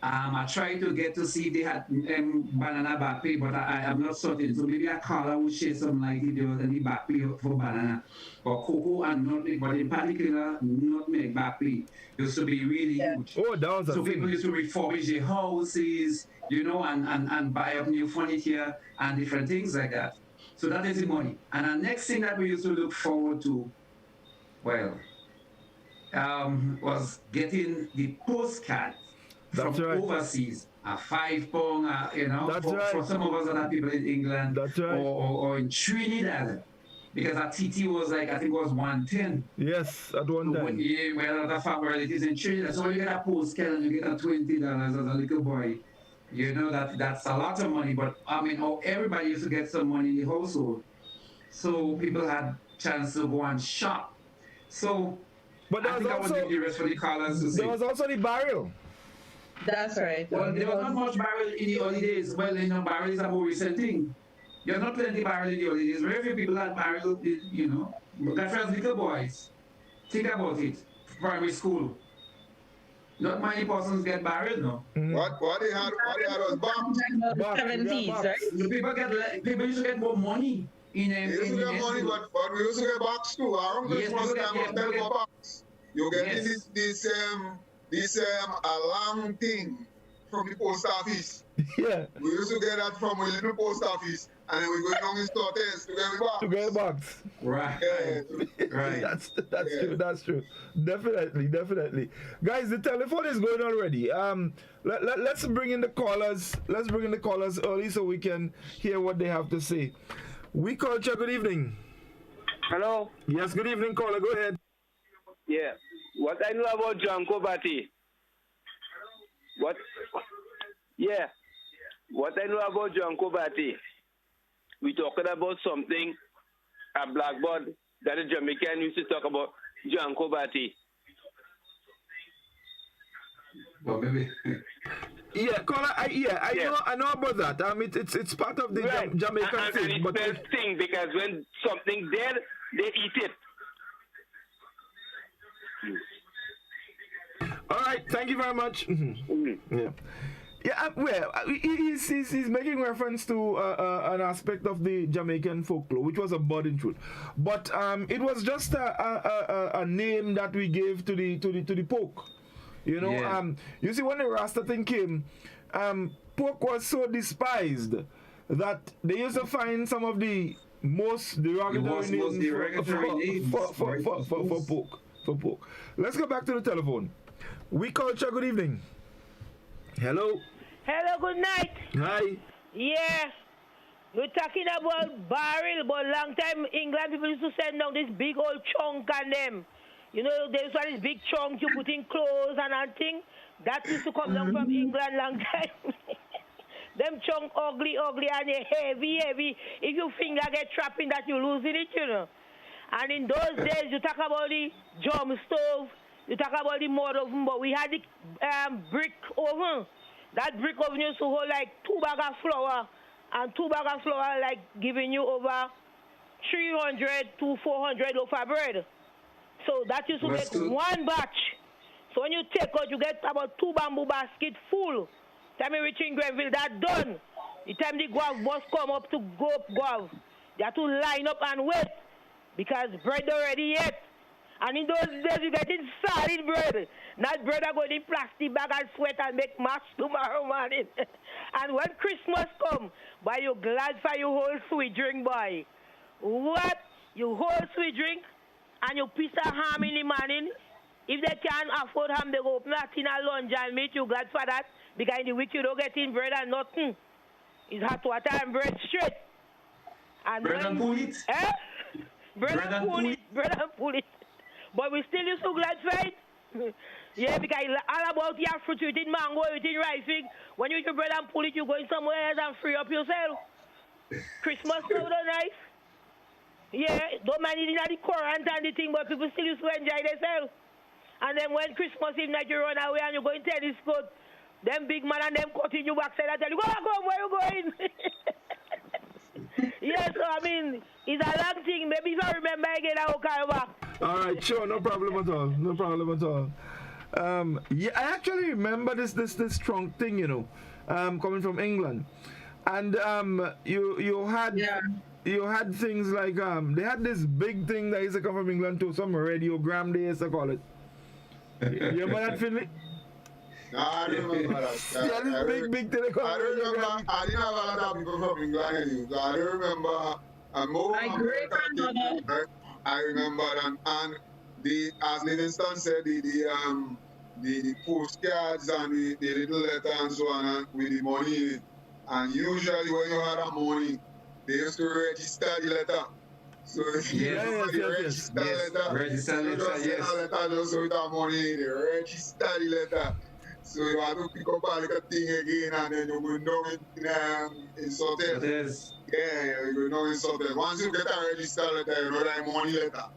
I tried to get to see if they had banana back pay, but I'm not certain. So maybe a caller would share some light if there was any back pay for banana. But cocoa and nutmeg, but in particular, nutmeg back pay used to be really huge. Oh, that was so people used to refurbish their houses, you know, and buy up new furniture and different things like that. So that is the money. And the next thing that we used to look forward to, was getting the postcard from overseas, a £5, you know, for some of us other people in England or in Trinidad, because our TT was like, I think it was 110. Yes, at one time. Yeah, well, other family relatives in Trinidad. So when you get a postcard and you get a $20 as a little boy, you know that's a lot of money. But I mean, everybody used to get some money in the household, so people had chance to go and shop. So, but I think I would leave the rest for the callers to see. There was also the barrel. That's right. Well, there was not much barrel in the early days. Well, you know, barrel is a more recent thing. There's not plenty barrel in the early days. Very few people had barrel, you know. That's for little boys. Think about it. Primary school. Not many persons get barrel, no. Mm-hmm. What they had was box. 70s, right? People used to get more money. They used to get money, but we used to get box too. Our uncle was time for box. You get this alarm thing from the post office. Yeah. We used to get that from a little post office, and then we go down in stores to get the box. To get the box. Right. Yeah. Right. That's true. That's true. Definitely. Guys, the telephone is going already. Let's bring in the callers. Let's bring in the callers early so we can hear what they have to say. We Culture, good evening. Hello. Yes, good evening, caller. Go ahead. Yeah. What I know about John Kobati? What I know about John Kobati, we talking about something, a blackboard that the Jamaican used to talk about Janko Batty. Well, maybe. Yeah, caller. I know about that. It's part of the Jamaican thing. And But it's thing because when something dead, they eat it. All right, thank you very much. Yeah. Yeah, well, he's making reference to an aspect of the Jamaican folklore, which was a budding truth. But it was just a name that we gave to the pork. You know, you see, when the Rasta thing came, pork was so despised that they used to find some of the most derogatory names for pork. Let's go back to the telephone. We culture, good evening. Hello. Hello, good night. Hi. Yeah. We're talking about barrel, but long time England people used to send down this big old chunk on them. You know, there's one this big chunk you put in clothes and thing. That used to come down from England long time. Them chunk ugly, and they heavy. If your finger get trapped in that, you losing it, you know. And in those days, you talk about the drum stove, you talk about the mud oven, but we had the brick oven. That brick oven used to hold like 2 bags of flour, and 2 bags of flour like giving you over 300 to 400 loaf of bread. So that used to make one batch. So when you take out, you get about 2 bamboo baskets full. Time you reach in Grenville, that done. The time the guava bus come up to go up guava, they have to line up and wait because bread already yet. And in those days, you get in solid bread. Not bread that go in plastic bag and sweat and make mash tomorrow morning. And when Christmas come, boy, you glad for your whole sweet drink, boy. What? You whole sweet drink and you piece of ham in the morning. If they can't afford ham, they go open a tin of lunch and meat. You glad for that? Because in the week you don't get in bread and nothing. It's hot water and bread straight. And bread and pull it? Eh? Bread and pull it. But we still used to glad for it. Yeah, because all about your fruit, you eating mango, you eating rice fig. When you eat your bread and pull it, you going somewhere else and free up yourself. Christmas now the nice. Yeah, don't mind eating at the current and the thing, but people still used to enjoy themselves. And then when Christmas Eve night you run away and you go in tennis court, them big man and them cutting you backside and tell you, go home, where you going? Yes, so I mean, it's a long thing. Maybe if I remember again, I will come back. All right, sure, no problem at all. Yeah, I actually remember this trunk thing, you know, coming from England, and you had things like they had this big thing that used to come from England too, some radiogram they used to call it. You remember that, Finley? No, I don't remember that. Yeah, this big thing they call I remember. I didn't have a lot of people from England anyway. I don't remember. My great grandmother. I remember and the as Livingston said the postcards and the little letter and so on and with the money in it. And usually when you had a money, they used to register the letter. So register letter, letter just with the money in it, register the letter. So you have to pick up a little thing again and then you go down in Sotel. Yeah, you go down in Sotel. Once you get a register letter, you know that money letter.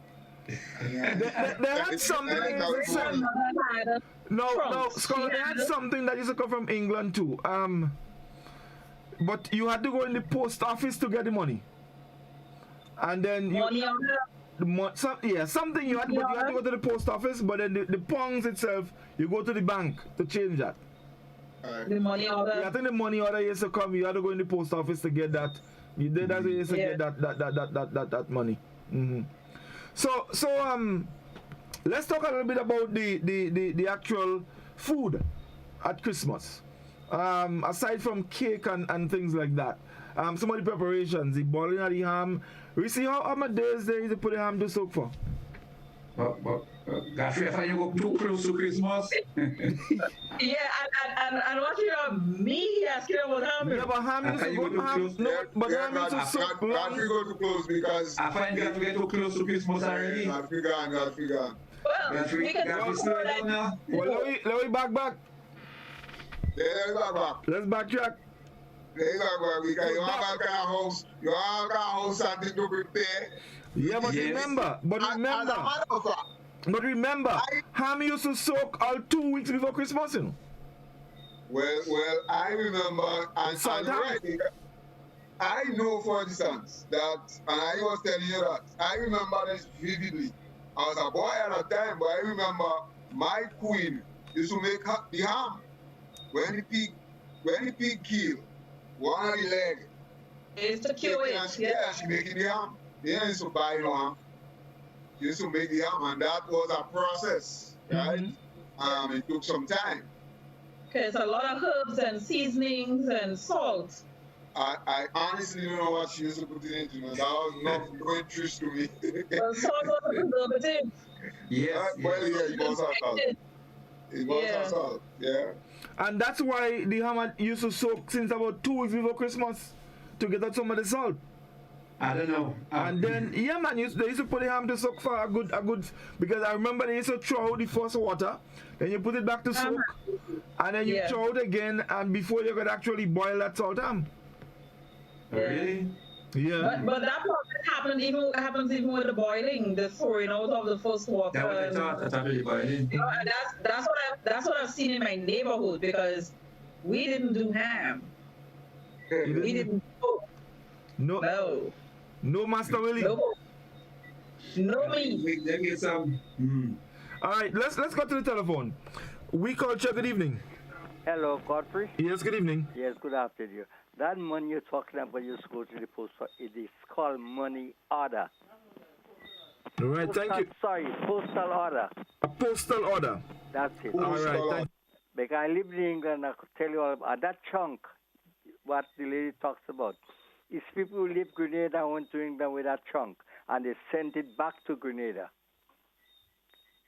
They had something. No, Scott, they had something that used to come from England too. But you had to go in the post office to get the money. And then something you had to go to the post office, but then the pounds itself, you go to the bank to change that. The money order. Yeah, I think the money order used to come. You had to go in the post office to get that. You did that. You used to get that money. Mm-hmm. So let's talk a little bit about the actual food at Christmas. Aside from cake and things like that, some of the preparations, the boiling of the ham. We see how many days there is to put the ham to soak for. Godfrey, I find you go too close to Christmas. Yeah, and what you have me asking about ham? Yeah, but ham is to go ham. No, but ham is to soak. Godfrey go too close because I find you have to get too close to Christmas already. Godfrey gone. Well, Godfrey slow down now. Well, let me back. Let's backtrack. Because you have a house, something to prepare. Yeah, but Yes. remember, As a matter of fact, ham used to soak all 2 weeks before Christmas, you know. well, I remember, and right, I know, for instance, that, and I was telling you that, I remember this vividly. I was a boy at the time, but I remember my queen used to make the ham. When the pig killed one of the leg, it's to kill it. Yeah, she making the ham. They used to buy no ham. She used to make the ham, and that was a process, right? It took some time. Because a lot of herbs and seasonings and salt. I honestly don't know what she used to put it into. That was not no interest to me. Well, salt was a preservative. Yes. Well, yeah, it was a salt. It was a salt, yeah. And that's why the ham used to soak since about 2 weeks before Christmas to get out some of the salt. I don't know. And then, yeah, man, they used to put the ham to soak for a good, because I remember they used to throw out the first water, then you put it back to soak, and then you throw it again, and before you could actually boil that salt ham. Really? Yeah. But that process happens even with the boiling, the throwing out of the first water. That's really boiling. You know, and that's what I've seen in my neighborhood, because we didn't do ham. We didn't cook. No. No, Master Willie. No meat. Let me get some. All right, let's go to the telephone. We culture. Good evening. Hello, Godfrey. Yes, good evening. Yes, good afternoon. That money you're talking about, you go to the post, it is called money order. All right, thank you. Sorry, postal order. A postal order. That's it. All right, thank you. Because I live in England, I could tell you all about that chunk, what the lady talks about. Is people who leave Grenada went to England with that chunk, and they sent it back to Grenada.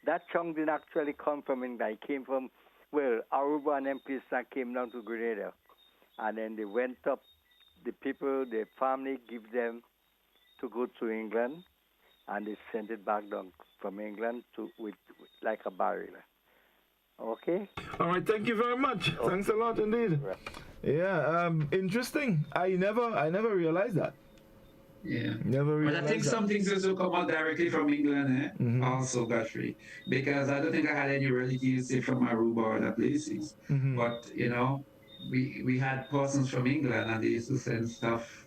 That chunk didn't actually come from England. It came from, well, Aruba and them places that came down to Grenada. And then they went up, the people, their family give them to go to England, and they sent it back down from England with like a barrel. Okay? All right, thank you very much. Okay. Thanks a lot indeed. Right. Yeah, interesting. I never realized that. Yeah. Never realized But I think some things also come out directly from England, also, Godfrey. Because I don't think I had any relatives, say, from Aruba or other places. But, you know, we had persons from England, and they used to send stuff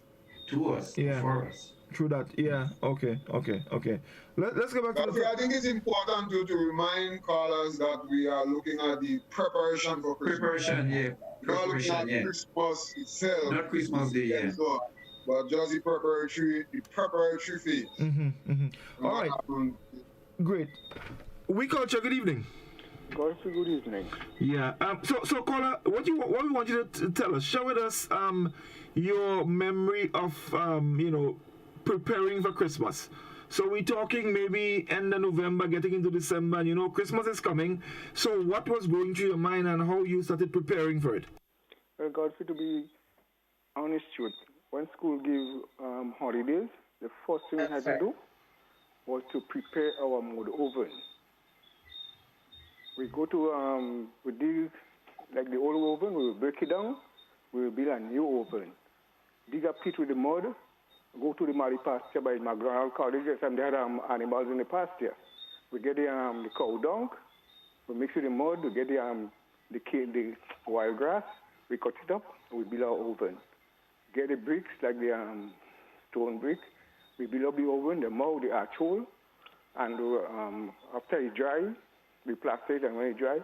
to us, for us. True that. Yeah. Okay. Let's go back to the... I think it's important to remind callers that we are looking at the preparation for Christmas. Preparation, yeah. Not looking at Christmas itself. Not Christmas Day, yeah. So, but just the preparatory phase. All right. Great. We culture. Good evening. Godfrey, good evening. Yeah. So caller, what we want you to tell us, share with us your memory of preparing for Christmas. So we're talking maybe end of November, getting into December, and Christmas is coming. So what was going through your mind and how you started preparing for it? Well, Godfrey, to be honest with you, when school gave holidays, the first thing we had to do was to prepare our mud oven. We go to, we dig, like the old oven, we will break it down, we will build a new oven. Dig a pit with the mud, go to the Mali pasture by McDonald College, and they had animals in the pasture. We get the cow dung, we mix with the mud, we get the wild grass, we cut it up, and we build our oven. Get the bricks, like the stone brick, we build up the oven, the mouth, the arch hole, and after it dries, we plaster it, and when it dries,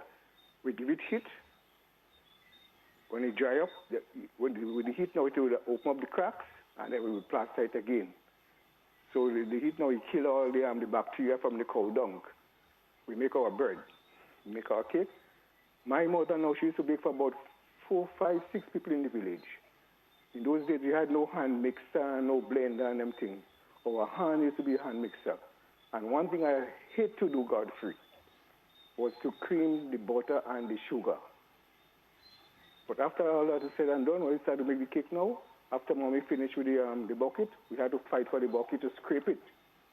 we give it heat. When it dries up, with the heat now, it will open up the cracks, and then we will plaster it again. So the heat now, it kills all the bacteria from the cow dung. We make our bread, we make our cake. My mother now, she used to bake for about 4, 5, 6 people in the village. In those days, we had no hand mixer, no blender, and them things. Our hand used to be a hand mixer. And one thing I hate to do, Godfrey, was to cream the butter and the sugar. But after all that is said and done, when we started to make the cake now, after Mommy finished with the bucket, we had to fight for the bucket to scrape it,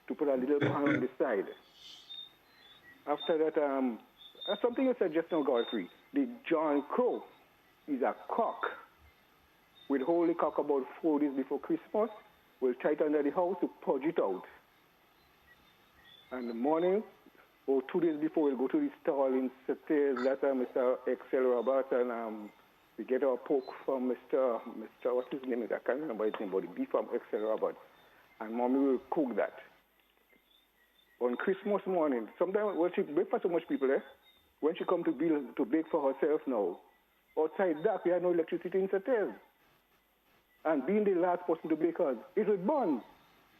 to put a little pan on the side. After that, something you said just now, Godfrey, the John Crow is a cock. We'll hold the cock about 4 days before Christmas. We'll tie it under the house to purge it out. And in the morning, or 2 days before, we'll go to the stall in Saturday. That's Mr. Excel Robert, and we get our pork from Mr. What's his name? I can't remember his name, but the beef from Excel Robert. And Mommy will cook that. On Christmas morning, sometimes when she bake for so much people, when she come to bake for herself now, outside that, we had no electricity in Saturday. And being the last person to bake us, it would burn.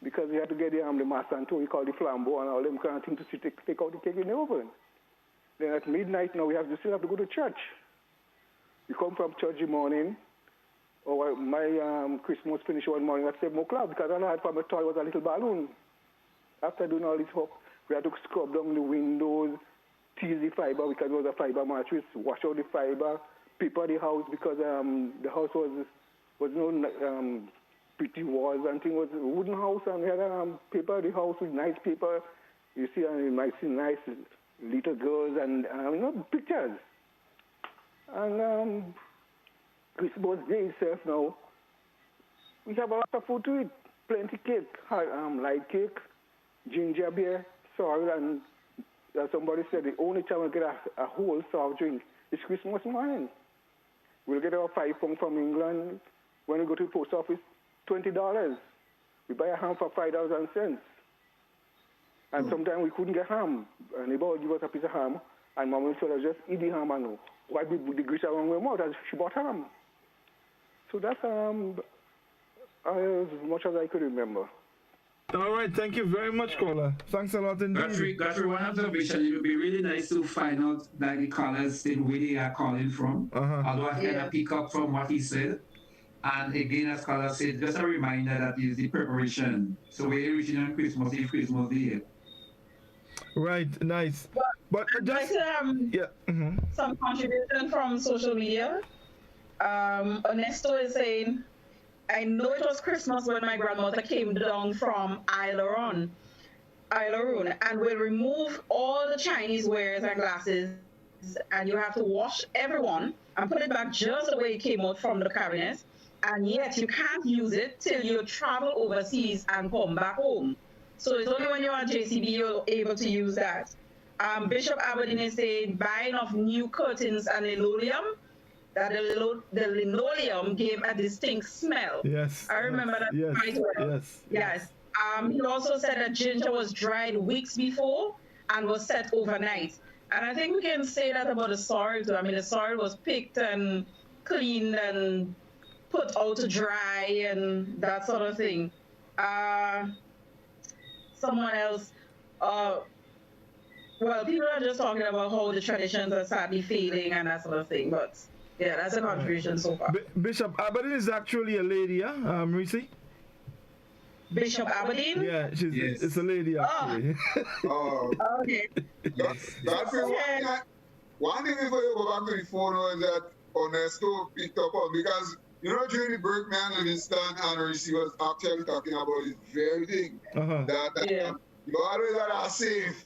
Because we had to get the master and we call the flambeau and all them kind of things to take out the cake in the oven. Then at midnight now we still have to go to church. We come from church in the morning. Or my Christmas finished one morning at 7 o'clock because all I had from my toy was a little balloon. After doing all this work, we had to scrub down the windows, tease the fiber because it was a fiber mattress, wash out the fiber, paper the house because the house was no pretty walls and thing. Was a wooden house and we had paper the house with nice paper. You see, and you might see nice little girls and pictures. And Christmas Day itself now, we have a lot of food to eat. Plenty cake, light cake, ginger beer, sorrel, and somebody said the only time we get a whole soft drink is Christmas morning. We'll get our 5 pounds from England. When we go to the post office, $20. We buy a ham for $5.00. And sometimes we couldn't get ham. And neighbor would give us a piece of ham, and Mom will tell us just eat the ham and wipe the grease around her mouth as she bought ham. So that's as much as I could remember. All right, thank you very much, caller. Thanks a lot indeed. Guthrie, one observation, it would be really nice to find out that the callers in where they are calling from. Although I kind of pick up from what he said. And again, as caller said, just a reminder that is the preparation. So we're reaching on Christmas Eve, Christmas Day. Right, nice. But just some contribution from social media. Ernesto is saying, I know it was Christmas when my grandmother came down from Aileron, and will remove all the Chinese wares and glasses, and you have to wash everyone and put it back just the way it came out from the cabinet, and yet you can't use it till you travel overseas and come back home. So it's only when you're at JCB you're able to use that. Bishop Aberdeen is saying buying of new curtains and linoleum, that the linoleum gave a distinct smell. Yes. I remember that quite well. Yes. He also said that ginger was dried weeks before and was set overnight. And I think we can say that about the sorrel too. I mean, the sorrel was picked and cleaned and put out to dry and that sort of thing. Someone else, well, people are just talking about how the traditions are sadly fading and that sort of thing, but yeah, that's a contribution so far. Bishop Aberdeen is actually a lady, yeah, Reese? Bishop Aberdeen? Yeah, it's a lady actually. Okay. One thing before you go back to the phone was that Ernesto picked up on, because during the break, man, Livingston and Reese was actually talking about this very thing. You always got a safe.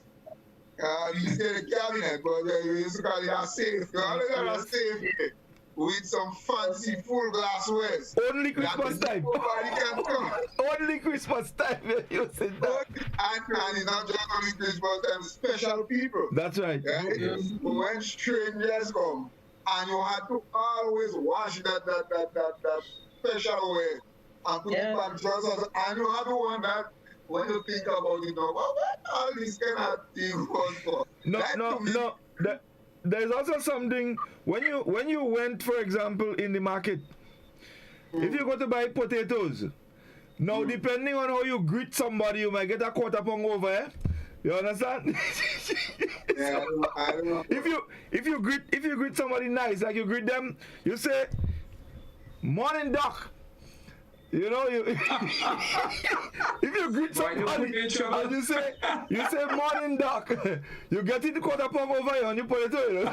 You say the cabinet, but you used to call it a safe. You always got a safe with some fancy full glasswares. Only Christmas time. Nobody can come. Only Christmas time you're using that. And it's not just only Christmas time, special people. That's right. When strangers come, and you had to always wash that special way and put it back just as, and you have to wonder when you think about it now, what all this kind of thing was for? No. There's also something when you went, for example, in the market. If you go to buy potatoes, now depending on how you greet somebody, you might get a quarter pound over. You understand? Yeah, I don't know. If you greet somebody nice, like you greet them, you say, "Morning, doc." If you greet somebody and you say morning, doc, you get it quarter pound over here on your potato. I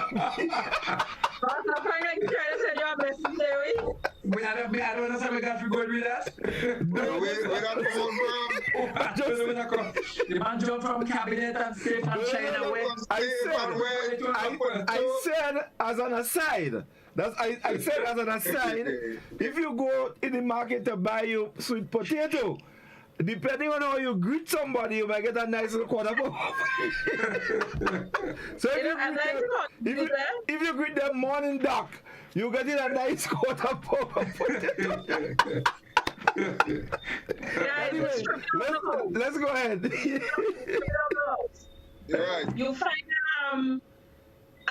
don't understand where Godfrey going with that. The man jumped from cabinet and safe and China away. I said as an aside. I said as an aside, if you go in the market to buy your sweet potato, depending on how you greet somebody, you might get a nice little quarter pound. So if you greet them morning dark, you get in a nice quarter pound. Anyway, let's go ahead. Right. You find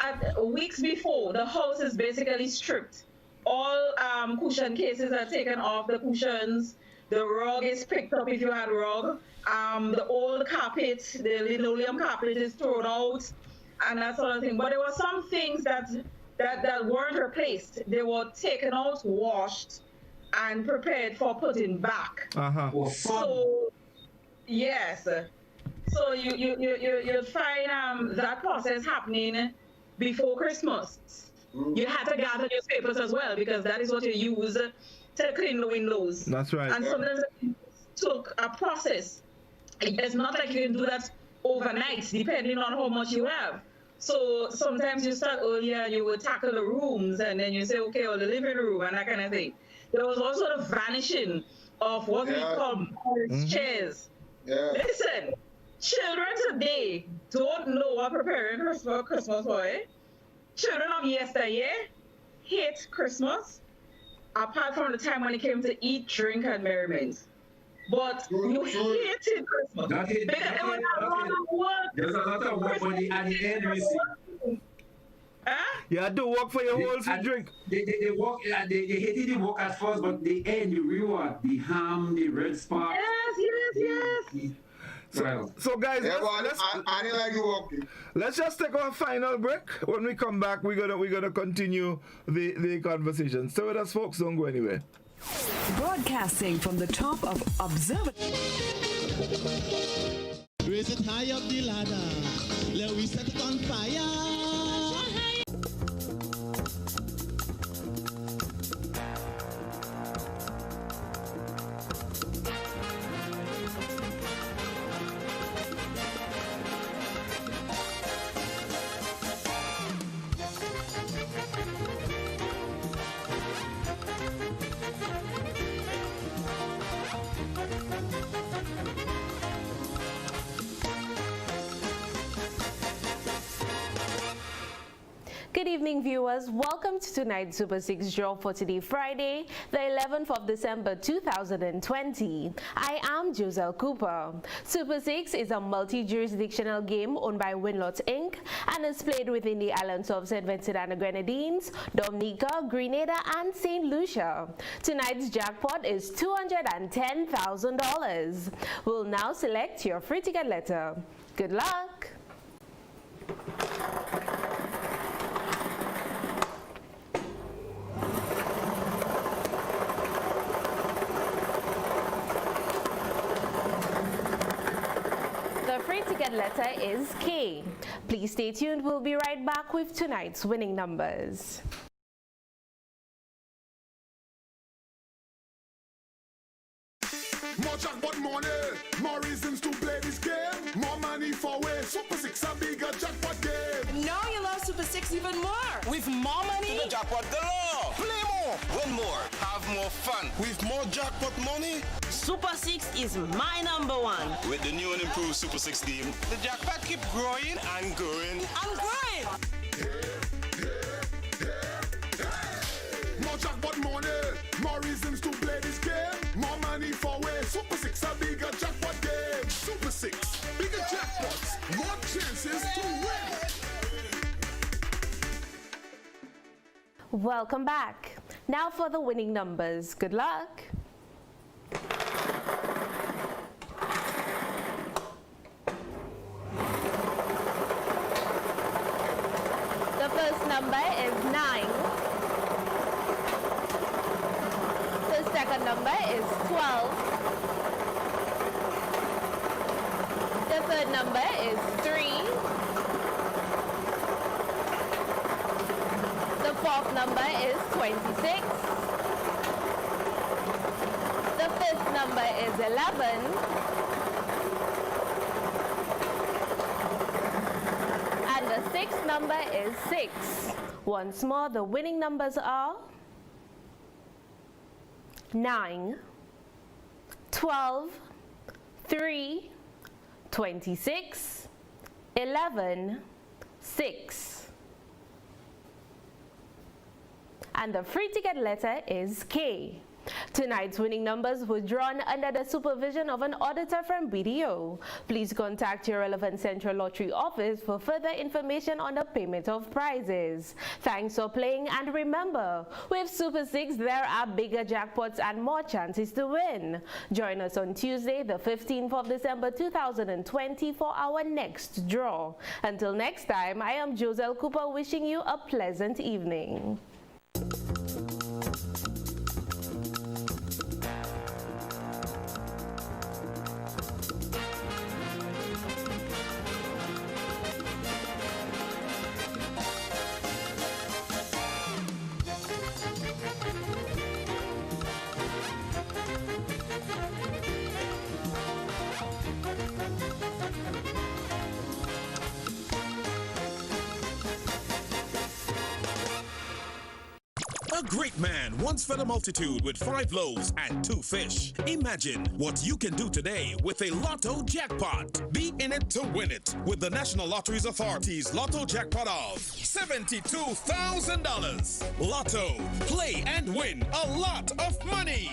at weeks before, the house is basically stripped. All cushion cases are taken off the cushions. The rug is picked up if you had rug. The old carpet, the linoleum carpet is thrown out, and that sort of thing. But there were some things that weren't replaced. They were taken out, washed, and prepared for putting back. So, yes. So you'll find that process happening before Christmas. You had to gather newspapers as well, because that is what you use to clean the windows. That's right. And sometimes it took a process. It's not like you can do that overnight, depending on how much you have. So sometimes you start earlier, you would tackle the rooms, and then you say, okay, or the living room, and that kind of thing. There was also the vanishing of what we call chairs. Listen, children today don't know what preparing Christmas for. Children of yesteryear hate Christmas, apart from the time when it came to eat, drink, and merriment. But you hated Christmas. Because it was a lot of work. There's a lot of work, but at the end, we see. You had to work for your whole sweet drink. They hated the work at first, but the end, the reward, the ham, the red spot. Yes. So guys, let's just take our final break. When we come back, we're gonna continue the conversation. Stay with us, folks. Don't go anywhere. Broadcasting from the top of Observatory. Raise it high up the ladder. Let we set it on fire. Good evening, viewers. Welcome to tonight's Super 6 draw for today, Friday, the 11th of December 2020. I am Joselle Cooper. Super 6 is a multi-jurisdictional game owned by Winlots Inc. and is played within the islands of St. Vincent and the Grenadines, Dominica, Grenada, and St. Lucia. Tonight's jackpot is $210,000. We'll now select your free ticket letter. Good luck. The free ticket letter is K. Please stay tuned. We'll be right back with tonight's winning numbers. More jackpot money, more reasons to play this game. More money for way. Super 6 a bigger jackpot game. Now you love Super 6 even more. With more money, to the jackpot galore. Play more, win more, have more fun. With more jackpot money, Super 6 is my number one. with the new and improved Super 6 team, the jackpot keep growing and growing. I'm growing. More jackpot money, more reasons to play this game. More money for way. Super 6 a bigger jackpot game. Super 6, bigger jackpots, more chances to win. Welcome back. Now for the winning numbers. Good luck. The first number is 9. The second number is 12. The third number is 3. The fourth number is 26. The fifth number is 11. And the sixth number is 6. Once more, the winning numbers are 9, 12, 3, 26, 11, 6. And the free ticket letter is K. Tonight's winning numbers were drawn under the supervision of an auditor from BDO. Please contact your relevant Central Lottery office for further information on the payment of prizes. Thanks for playing, and remember, with Super 6 there are bigger jackpots and more chances to win. Join us on Tuesday, the 15th of December 2020 for our next draw. Until next time, I am Joselle Cooper wishing you a pleasant evening. A great man once fed a multitude with 5 loaves and 2 fish. Imagine what you can do today with a Lotto jackpot. Be in it to win it with the National Lotteries Authority's Lotto jackpot of $72,000. Lotto. Play and win a lot of money.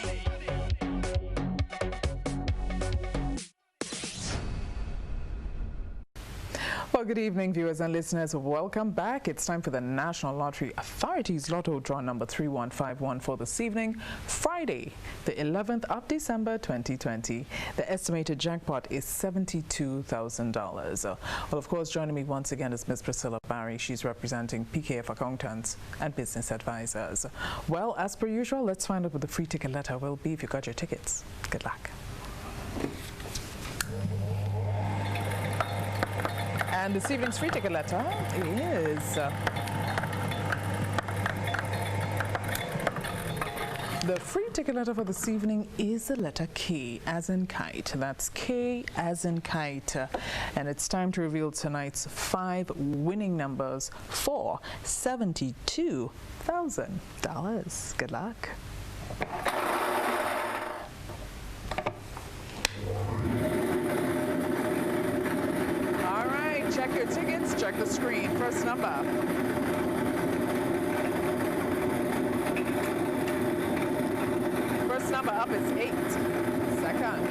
Well, good evening, viewers and listeners. Welcome back. It's time for the National Lottery Authority's Lotto draw number 3151 for this evening, Friday, the 11th of December 2020. The estimated jackpot is $72,000. Well, of course, joining me once again is Ms. Priscilla Barry. She's representing PKF Accountants and Business Advisors. Well, as per usual, let's find out what the free ticket letter will be if you got your tickets. Good luck. And this evening's free ticket letter is the free ticket letter for this evening is the letter K as in kite. That's K as in kite. And it's time to reveal tonight's 5 winning numbers for $72,000. Good luck. Check your tickets, check the screen. First number. First number up is 8. Second.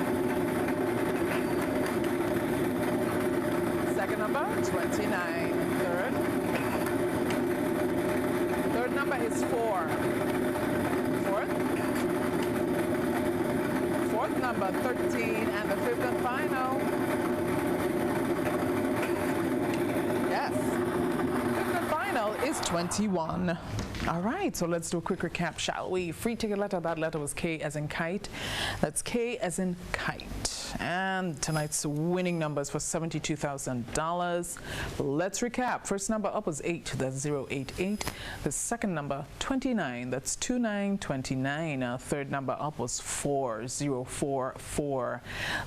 Second number, 29. Third. Third number is 4. Fourth. Fourth number, 13. And the fifth and final. Yes. Fifth and final is 21. All right, so let's do a quick recap, shall we? Free ticket letter, that letter was K as in kite. That's K as in kite. And tonight's winning numbers for $72,000. Let's recap. First number up was 8, that's 088. The second number, 29, that's 2929. Third number up was 4044.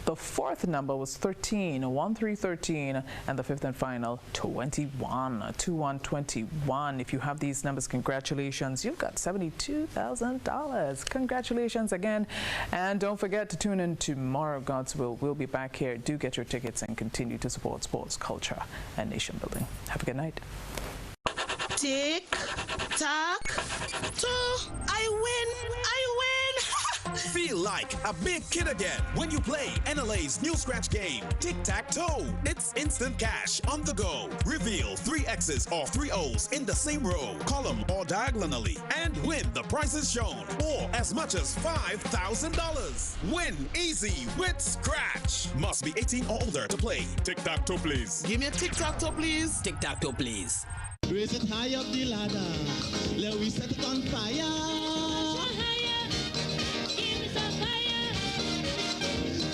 The fourth number was 13, 1313. And the fifth and final, 21, 2121. If you have these numbers, congratulations. You've got $72,000. Congratulations again. And don't forget to tune in tomorrow, God's will. We'll be back here. Do get your tickets and continue to support sports, culture, and nation building. Have a good night. Tick, tock, toe. I win. Feel like a big kid again when you play NLA's new scratch game, Tic-Tac-Toe. It's instant cash on the go. Reveal 3 X's or 3 O's in the same row, column, or diagonally, and win the prizes shown, or as much as $5,000. Win easy with Scratch. Must be 18 or older to play. Tic-Tac-Toe, please. Give me a tic-tac-toe, please. Tic-Tac-Toe, please. Raise it high up the ladder. Let we set it on fire.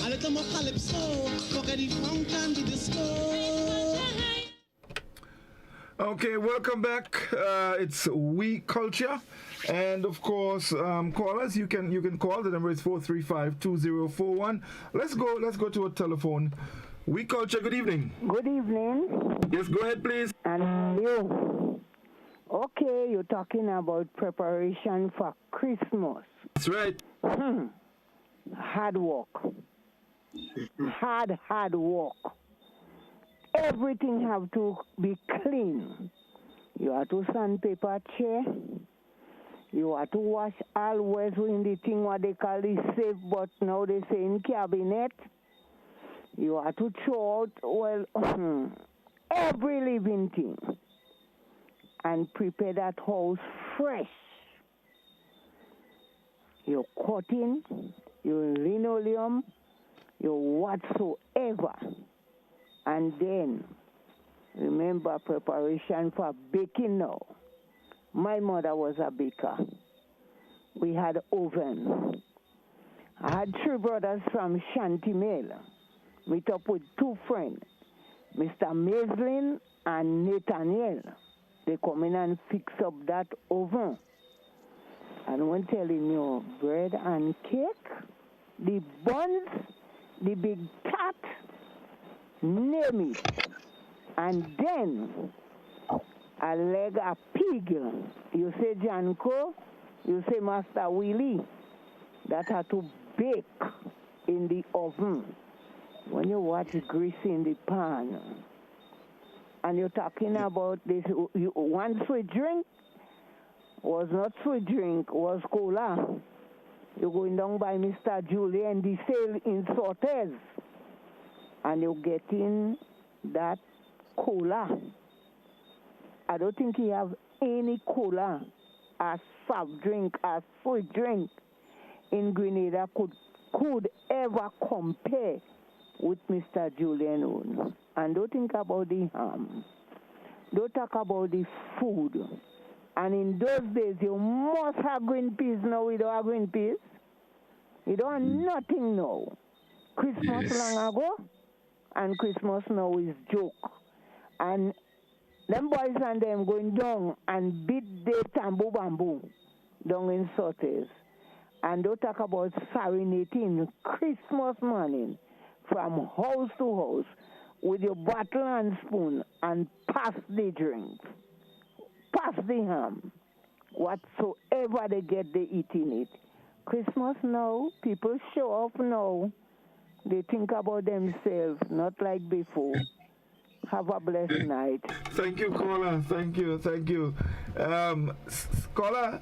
A little more calypso, forget the funk and the disco. Okay, welcome back. It's We Culture, and of course, callers, you can call. The number is 435-2041. Let's go to a telephone. We Culture. Good evening. Good evening. Yes, go ahead, please. And you. Okay, you're talking about preparation for Christmas. That's right. Hard work. hard work. Everything have to be clean. You have to sandpaper chair. You have to wash always in the thing what they call the safe, but now they say in cabinet. You have to throw out, well, every living thing. And prepare that house fresh. Your cotton, your linoleum, your whatsoever. And then, remember preparation for baking now. My mother was a baker. We had oven. I had 3 brothers from Shantimel. Meet up with 2 friends, Mr. Maislin and Nathaniel. They come in and fix up that oven. And when telling you bread and cake, the buns, the big tart, name it. And then a leg of pig. You say Janko, you say Master Willie. That had to bake in the oven. When you watch grease in the pan, and you're talking about this, one sweet drink was not sweet drink, was cola. You're going down by Mr. Julian, the sale in Sortes, and you're getting that cola. I don't think you have any cola as soft drink, as sweet drink in Grenada could ever compare with Mr. Julian Owen. And don't think about the ham. Don't talk about the food. And in those days, you must have green peas. Now we don't have green peas. You don't have nothing now. Christmas long ago, and Christmas now is joke. And them boys and them going down and beat the tambour bamboo down in Sortes. And don't talk about serenading Christmas morning from house to house with your bottle and spoon and pass the drink, pass the ham, whatsoever they get, they eat in it. Christmas now, people show off now. They think about themselves, not like before. Have a blessed night. Thank you, caller. Thank you. Caller,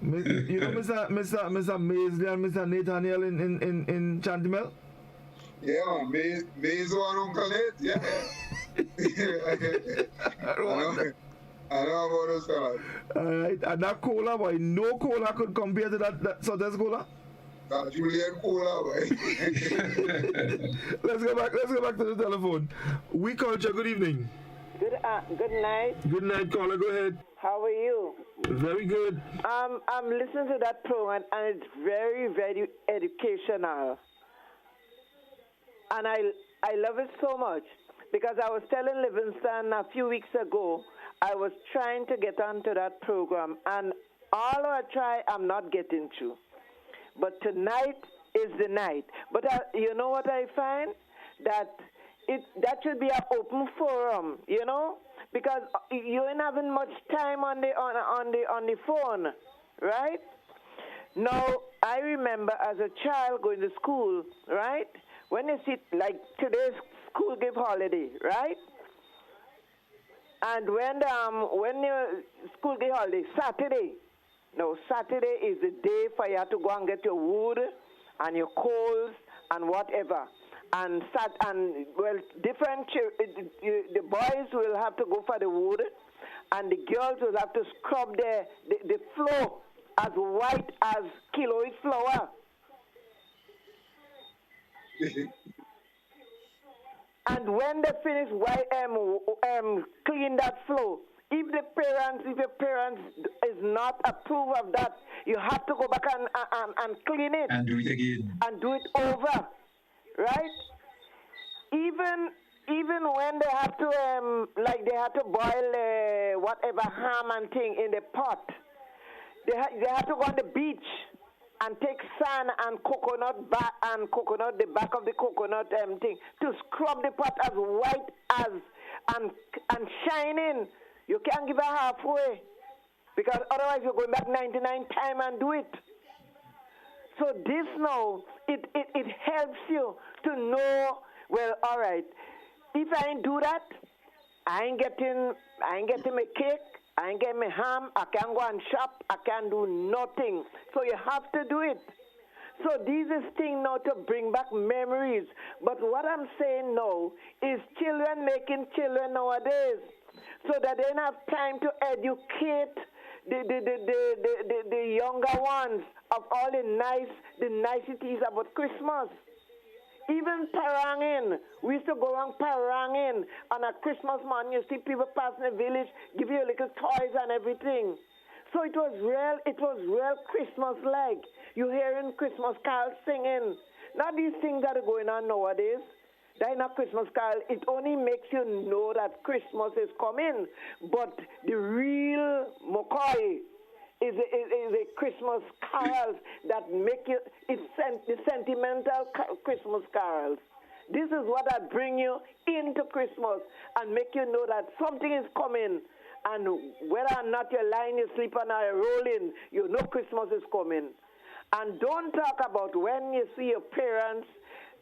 you know Mr. Maisley and Mr. Nathaniel in Chantimel? Yeah, man. Maze one Uncle Nate, yeah. I know about those fellas. Alright, and that cola, boy, no cola could compare to that Sortes cola? That Julian cola, boy. Let's go back to the telephone. We culture, good evening. Good night. Good night, caller, go ahead. How are you? Very good. I'm listening to that program and it's very, very educational. And I love it so much because I was telling Livingston a few weeks ago, I was trying to get onto that program and all I try, I'm not getting through. But tonight is the night. But you know what I find? That should be an open forum, you know? Because you ain't having much time on the phone, right? Now, I remember as a child going to school, right? When you see, like today's school give holiday, right? And when your school give holiday, Saturday. No, Saturday is the day for you to go and get your wood and your coals and whatever. And different the boys will have to go for the wood, and the girls will have to scrub the floor as white as kiloid flour. And when they finish clean that floor, if your parents is not approve of that, you have to go back and clean it. And do it again. And do it over. Right? Even when they have to they have to boil whatever ham and thing in the pot, they have to go on the beach and take sand and coconut the back of the coconut thing to scrub the pot as white as and shining. You can't give a halfway because otherwise you're going back 99 times and do it. So this now, it helps you to know, well, all right, if I ain't do that, I ain't getting my cake, I ain't getting my ham, I can't go and shop, I can't do nothing. So you have to do it. So these is things now to bring back memories. But what I'm saying now is children making children nowadays, so that they don't have time to educate the younger ones of all the niceties about Christmas. Even paranging, we used to go around paranging on a Christmas morning. You see people passing the village, give you little toys and everything. So it was real Christmas-like. You hearing Christmas carols singing. Not these things that are going on nowadays. That is not Christmas carol. It only makes you know that Christmas is coming. But the real McCoy is a Christmas carols that make you, it's the sentimental Christmas carols. This is what I bring you into Christmas and make you know that something is coming. And whether or not you're lying, you sleep and are rolling, you know Christmas is coming. And don't talk about when you see your parents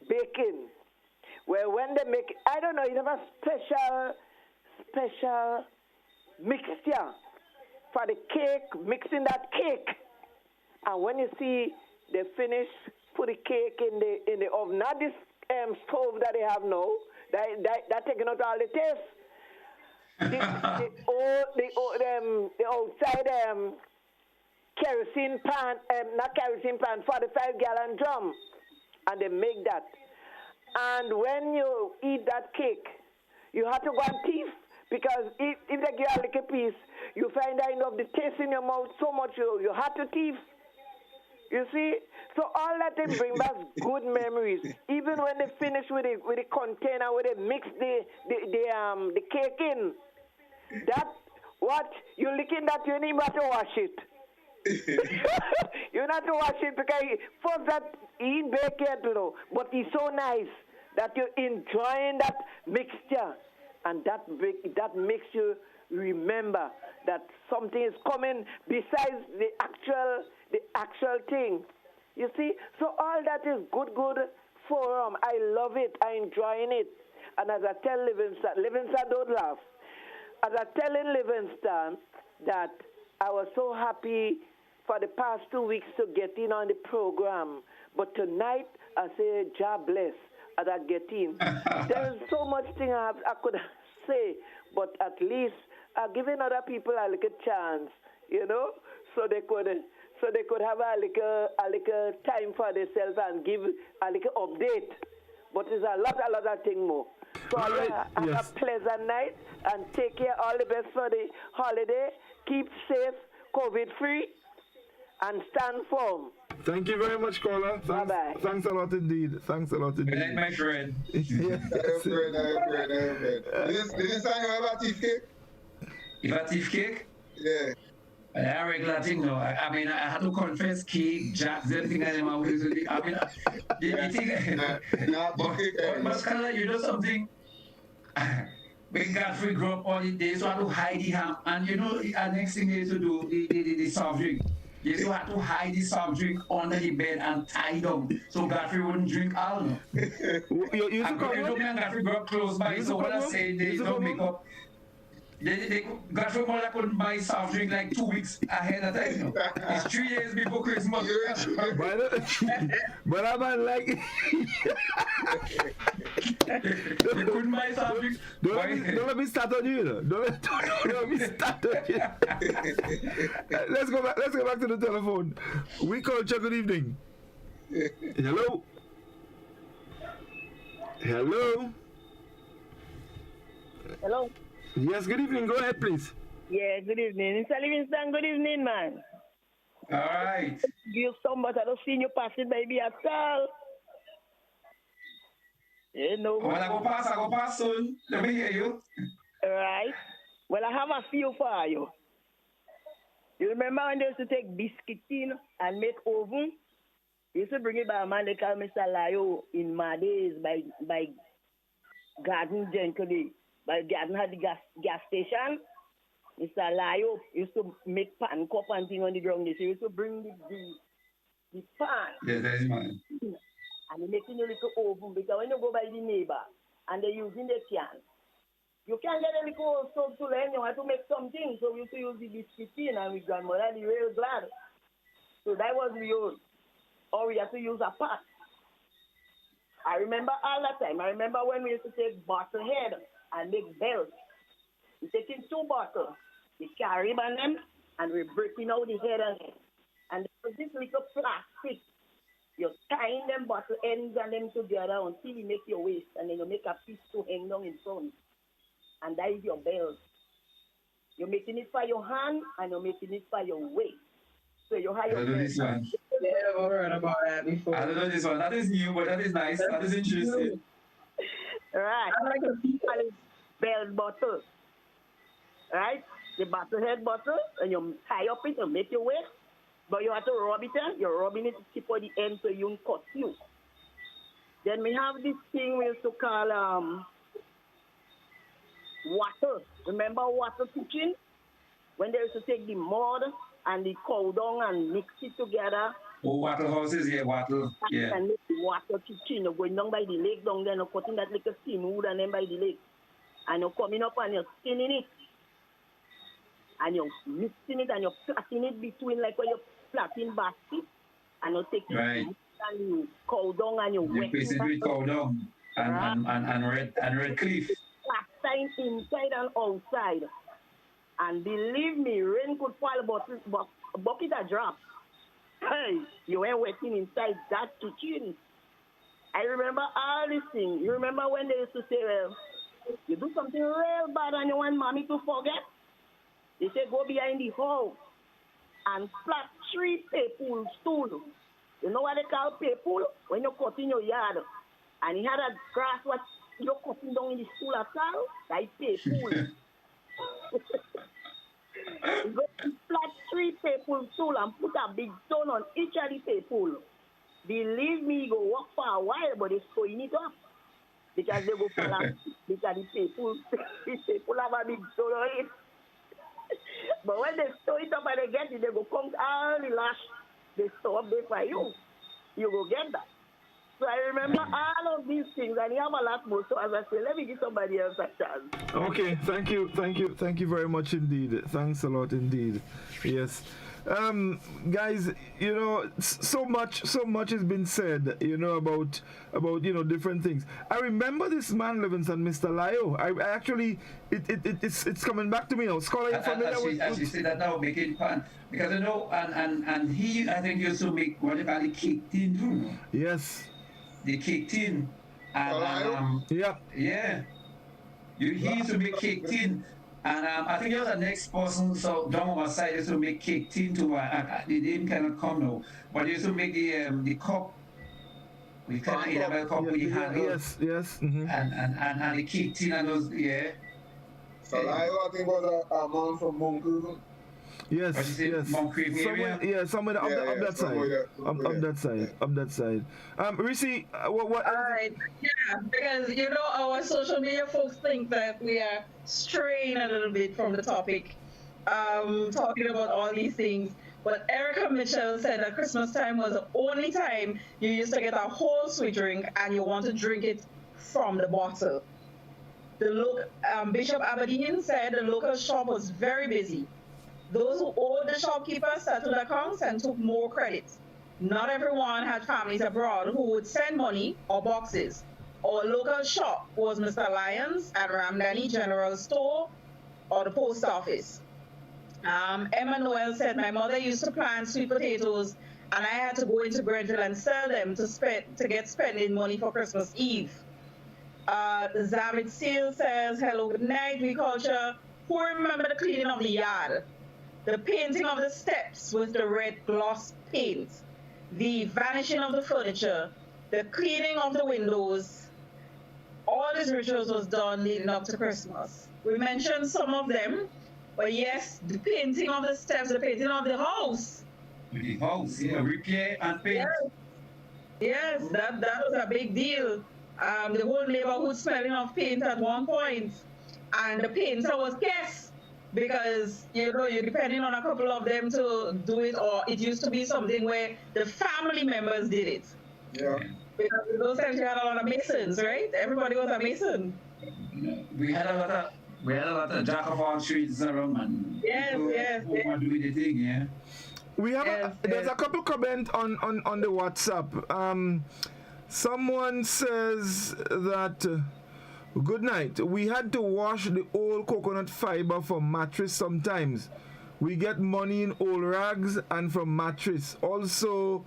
baking. Well, when they make, I don't know, you have a special mixture for the cake, mixing that cake. And when you see they finish, put the cake in the oven, not this stove that they have now, that taking out all the taste. The outside kerosene pan, not kerosene pan, 45-gallon drum, and they make that. And when you eat that cake, you have to go and teeth, because if they give you a little piece, you find that enough the taste in your mouth so much you have to teeth. You see? So all that they bring back good memories. Even when they finish with the container, where they mix the cake in, that what you licking that you need not to wash it. You not to wash it because first that he ain't bake yet, you know, but he's so nice that you're enjoying that mixture, and that makes you remember that something is coming besides the actual thing. You see, so all that is good forum. I love it. I enjoying it. And as I tell Livingston don't laugh. As I telling Livingston that I was so happy for the past 2 weeks to get in on the program, but tonight I say, God bless, as I get in. There is so much thing I could say, but at least I'm giving other people a little chance, you know, so they could have a little time for themselves and give a little update. But there's a lot of things more. So have a pleasant night and take care. All the best for the holiday. Keep safe, COVID-free, and stand firm. Thank you very much, caller. Bye-bye. Thanks a lot indeed. Thanks a lot indeed. Good night, my friend. Yes. I have bread. Did you sign you have a teeth cake? You have a teeth cake? Yeah. A regular thing, no. I mean, I had to confess cake, jacks, everything I am always. I mean, the thing. But Scarlett, you know something? When Godfrey grew up all the days, so I had to hide the ham. And you know, the next thing they used to do, the soft drink. You used to have to hide the soft drink under the bed and tie down, so Godfrey wouldn't drink all. No? You and Godfrey grew up close by, so when I say they don't make up, Godfrey Mola couldn't buy soft drink like 2 weeks ahead of time. You know? It's 3 years before Christmas. But I'm like, they couldn't buy soft drink. Don't let me start on you. Don't let me start on you. Let's go back to the telephone. We call Chuck. Good evening. Hello. Hello. Yes, good evening. Go ahead, please. Yeah, good evening. Mr. Livingston, good evening, man. All right. Give somebody, I don't see you passing by me at all. You know. Well, I go pass soon. Let me hear you. All right. Well, I have a few for you. You remember when they used to take biscuit in and make oven? They used to bring it by a man they call Mr. Layo in my days by Garden Gently. But Garden had the gas station. Mr. Layo used to make pan cup and thing on the ground. He used to bring the the pan. Yes, that is mine. And you're making a little oven because when you go by the neighbor and they're using the can, you can't get a little stove to learn. You want to make something, so we used to use the biscuit tin, and we grandmother be real glad. So that was the old. Or we had to use a pot. I remember all that time. I remember when we used to take bottle head and make belts. We taking 2 bottles, we carry on them, and we're breaking out the head on it. And there was this little plastic. You're tying them bottle ends and them together until you make your waist, and then you make a piece to hang down in front. And that is your belt. You're making it for your hand, and you're making it for your waist. So you have your belt. This one. Never heard about that before. I don't know this one. That is new, but that is nice. That is interesting. Right. I like a belt bottle. Right? The bottle head bottle, and you tie up it and make your waist. But you have to rub it in. You're rubbing it to keep on the end so you don't cut you. Then we have this thing we used to call water. Remember water kitchen? When they used to take the mud and the cow dung and mix it together. Oh, water houses, yeah, water. Yeah. And make the water kitchen. You're going down by the lake down there and you're cutting that little steam wood and then by the lake. And you're coming up and you're skinning it. And you're mixing it and you're platting it between like where you're platting basket. And you're taking right. And you cow dung and you're wetting it with cow dung and red cliff. Plasting inside and outside. And believe me, rain could fall, but a bucket a drop. Hey, you ain't wetting inside that kitchen. I remember all these things. You remember when they used to say, well, you do something real bad and you want mommy to forget? They say, go behind the house and flat 3 paypool stools. You know what they call paypool? When you cut in your yard. And he had a grass what you're cutting down in the stool at all. That's paypool. You go to flat 3 paypool stool and put a big stone on each of the paypool. Believe me, you go walk for a while, but they're sewing it up. Because they go fall out. Because the paypool have a big stone on it. But when they sew it up and they get it, they go come all the lash. They sew up there for you. You go get that. So I remember all of these things, and you have a lot more. So as I say, let me give somebody else a chance. Okay, thank you very much indeed. Thanks a lot indeed. Yes. Guys, you know, so much has been said, you know, about you know, different things. I remember this man, Livingston, Mr. Lyo. I actually, it's coming back to me now. Scholar, you familiar with? As you say that now, making pan, because you know, and he, I think, used to make what they call the cake tin too. Yes. The cake tin, and yeah, he used to make cake tin. And I think you're the next person, so down on my side used to make cake tin too. The name cannot come now, but they used to make the cup. We kind of have a cup with the handle. Yes. Mm-hmm. And the cake tin and those, yeah. So I think was a man from Moncrief. Yes. Somewhere up that side. Up that side. Risi, what? All right. Yeah, because you know our social media folks think that we are straying a little bit from the topic, talking about all these things. But Erica Mitchell said that Christmas time was the only time you used to get a whole sweet drink and you want to drink it from the bottle. Bishop Aberdeen said the local shop was very busy. Those who owed the shopkeeper settled accounts and took more credit. Not everyone had families abroad who would send money or boxes. Our local shop was Mr. Lyons at Ramdani General Store or the post office. Emma Noel said, my mother used to plant sweet potatoes and I had to go into Grenville and sell them to get spending money for Christmas Eve. Zavid Seal says, hello, good night, Culture. Who remember the cleaning of the yard? The painting of the steps with the red gloss paint, the vanishing of the furniture, the cleaning of the windows. All these rituals was done leading up to Christmas. We mentioned some of them, but yes, the painting of the steps, the painting of the house. The house, yeah, repair and paint. Yes, that was a big deal. The whole neighborhood smelling of paint at one point, and the painter was guest. because you're depending on a couple of them to do it, or it used to be something where the family members did it. Yeah. Because in those times you had a lot of masons, right? Everybody was a mason. We had a lot of jack of all trades around, man. Yes. Who want to do the thing, yeah. We have there's a couple comments on the WhatsApp. Someone says that good night. We had to wash the old coconut fiber from mattress sometimes. We get money in old rags and from mattress. Also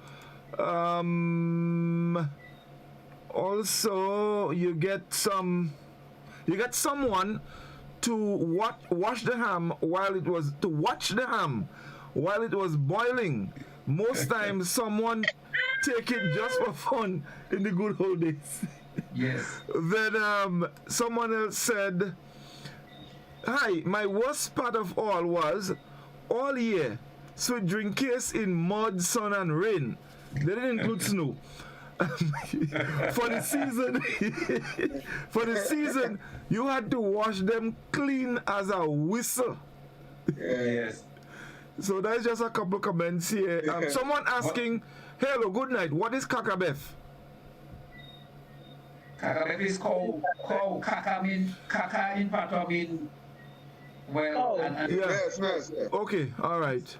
you get someone to watch the ham while it was boiling. Most times someone take it just for fun in the good old days. Yes. Then someone else said, "Hi, my worst part of all was all year sweet drink case in mud, sun and rain. They didn't include snow." For the season, you had to wash them clean as a whistle. Yes. So that's just a couple comments here. Someone asking, "Hello, good night. What is kakabef?" Kakabef is cow. Kaka in Pato mean well. Yes. Okay, all right.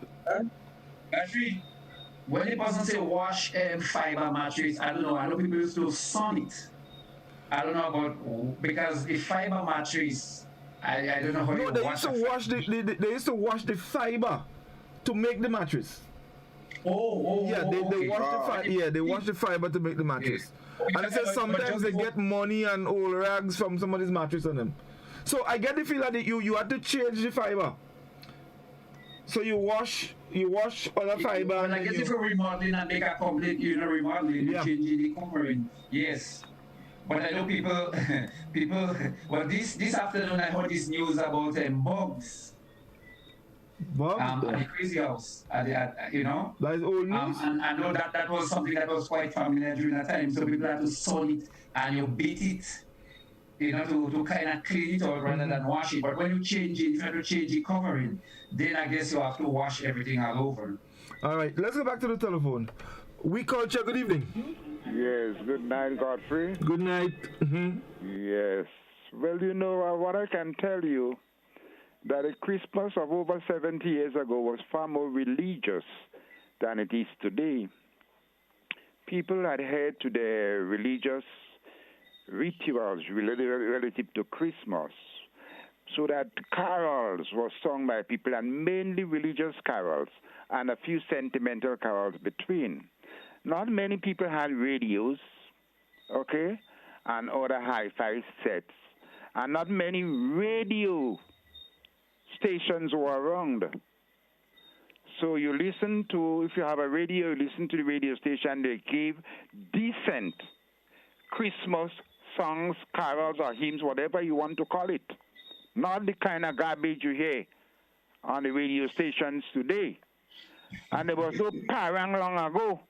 Actually, when the person say wash fiber mattress, I don't know. I know people used to sun it. I don't know about because the fiber mattress. I don't know how you wash it. They used to wash the fiber to make the mattress. Yeah, they wash the fiber. Yeah, they wash the fiber to make the mattress. And it says sometimes they get money and old rags from somebody's mattress on them. So I get the feeling that you had to change the fiber. So you wash other fiber. Well, I guess if you're remodeling and make a complete, remodeling, you change the covering. Yes. But I know people, well, this afternoon I heard this news about bugs. Bugs? At the Crazy House, That is old news? And I know that was something that was quite familiar during that time. So people had to sun it and you beat it, to kind of clean it out rather than wash it. But when you change it, if you have to change the covering, then I guess you have to wash everything all over. All right, let's go back to the telephone. We culture, good evening. Yes, good night, Godfrey. Good night. Yes. Well, what I can tell you, that a Christmas of over 70 years ago was far more religious than it is today. People adhered to their religious rituals relative to Christmas, so that carols were sung by people, and mainly religious carols, and a few sentimental carols between. Not many people had radios, okay, and other hi-fi sets, and not many radio stations were around. So you listen to, if you have a radio, you listen to the radio station, they give decent Christmas songs, carols, or hymns, whatever you want to call it. Not the kind of garbage you hear on the radio stations today. And there was no parang long ago.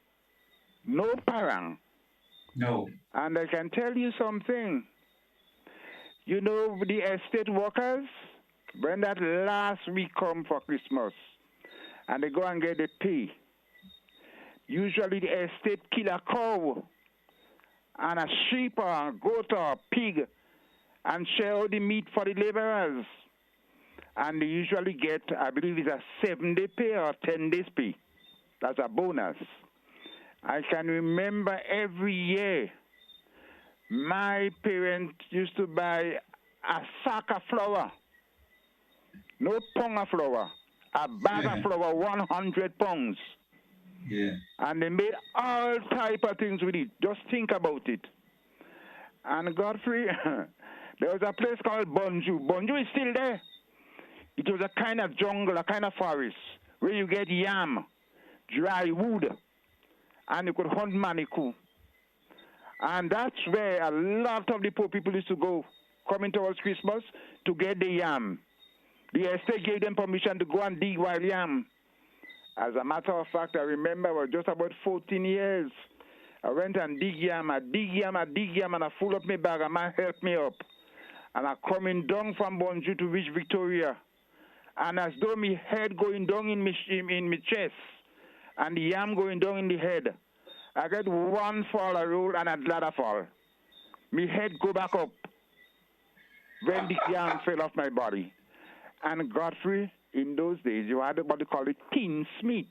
No parang. No. And I can tell you something. The estate workers, when that last week come for Christmas, and they go and get the pay, usually the estate kill a cow, and a sheep or a goat or a pig, and share all the meat for the laborers. And they usually get, I believe it's a 7-day pay or 10 days pay. That's a bonus. I can remember every year, my parents used to buy a sack of flour. No pound of flour. A bag of flour, 100 pounds. Yeah. And they made all type of things with it. Just think about it. And Godfrey, there was a place called Bonju. Bonju is still there. It was a kind of jungle, a kind of forest, where you get yam, dry wood, and you could hunt manikou. And that's where a lot of the poor people used to go, coming towards Christmas, to get the yam. The estate gave them permission to go and dig wild yam. As a matter of fact, I remember I was just about 14 years. I went and dig yam, and I full up my bag, and man helped me up. And I coming down from Bonju to reach Victoria. and as though my head going down in my chest, and the yam going down in the head. I get one fall a roll and a ladder fall. My head go back up when the yam fell off my body. And Godfrey, in those days, you had what they call it tinsmith.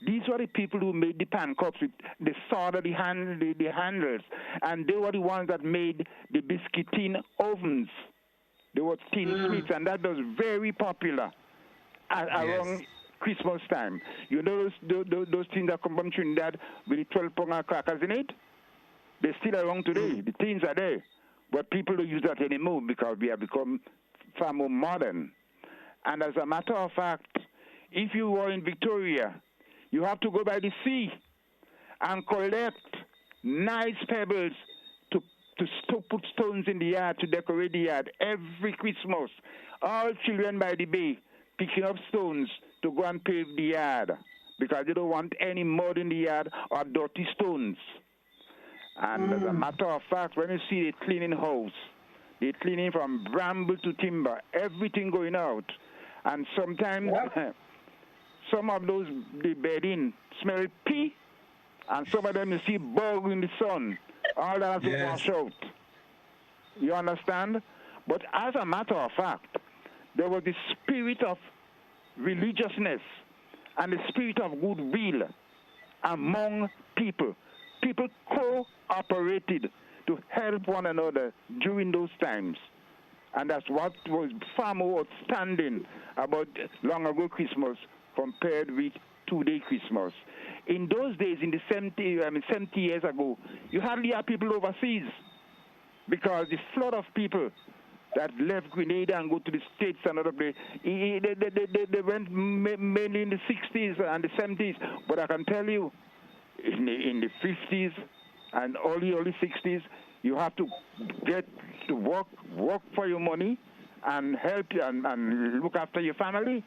These were the people who made the pan cups with the sawed the handles, and they were the ones that made the biscuit tin ovens. They were tinsmiths, and that was very popular around Christmas time. You know those things that come from Trinidad with the 12-pounder crackers in it? They're still around today. The tins are there. But people don't use that anymore because we have become far more modern. And as a matter of fact, if you were in Victoria, you have to go by the sea and collect nice pebbles to put stones in the yard to decorate the yard every Christmas. All children by the bay picking up stones to go and pave the yard because they don't want any mud in the yard or dirty stones. And as a matter of fact, when you see they cleaning house, they're cleaning from bramble to timber, everything going out. And sometimes some of those the bedding smell pee, and some of them you see bug in the sun. All that has to wash out. You understand? But as a matter of fact, there was the spirit of religiousness and the spirit of goodwill among people. People cooperated to help one another during those times. And that's what was far more outstanding about long ago Christmas compared with today Christmas. In those days, in the 70 years ago, you hardly had people overseas because the flood of people that left Grenada and go to the States and other places, they went mainly in the 60s and the 70s. But I can tell you, in the 50s and early 60s, you have to get to work for your money and help you and look after your family.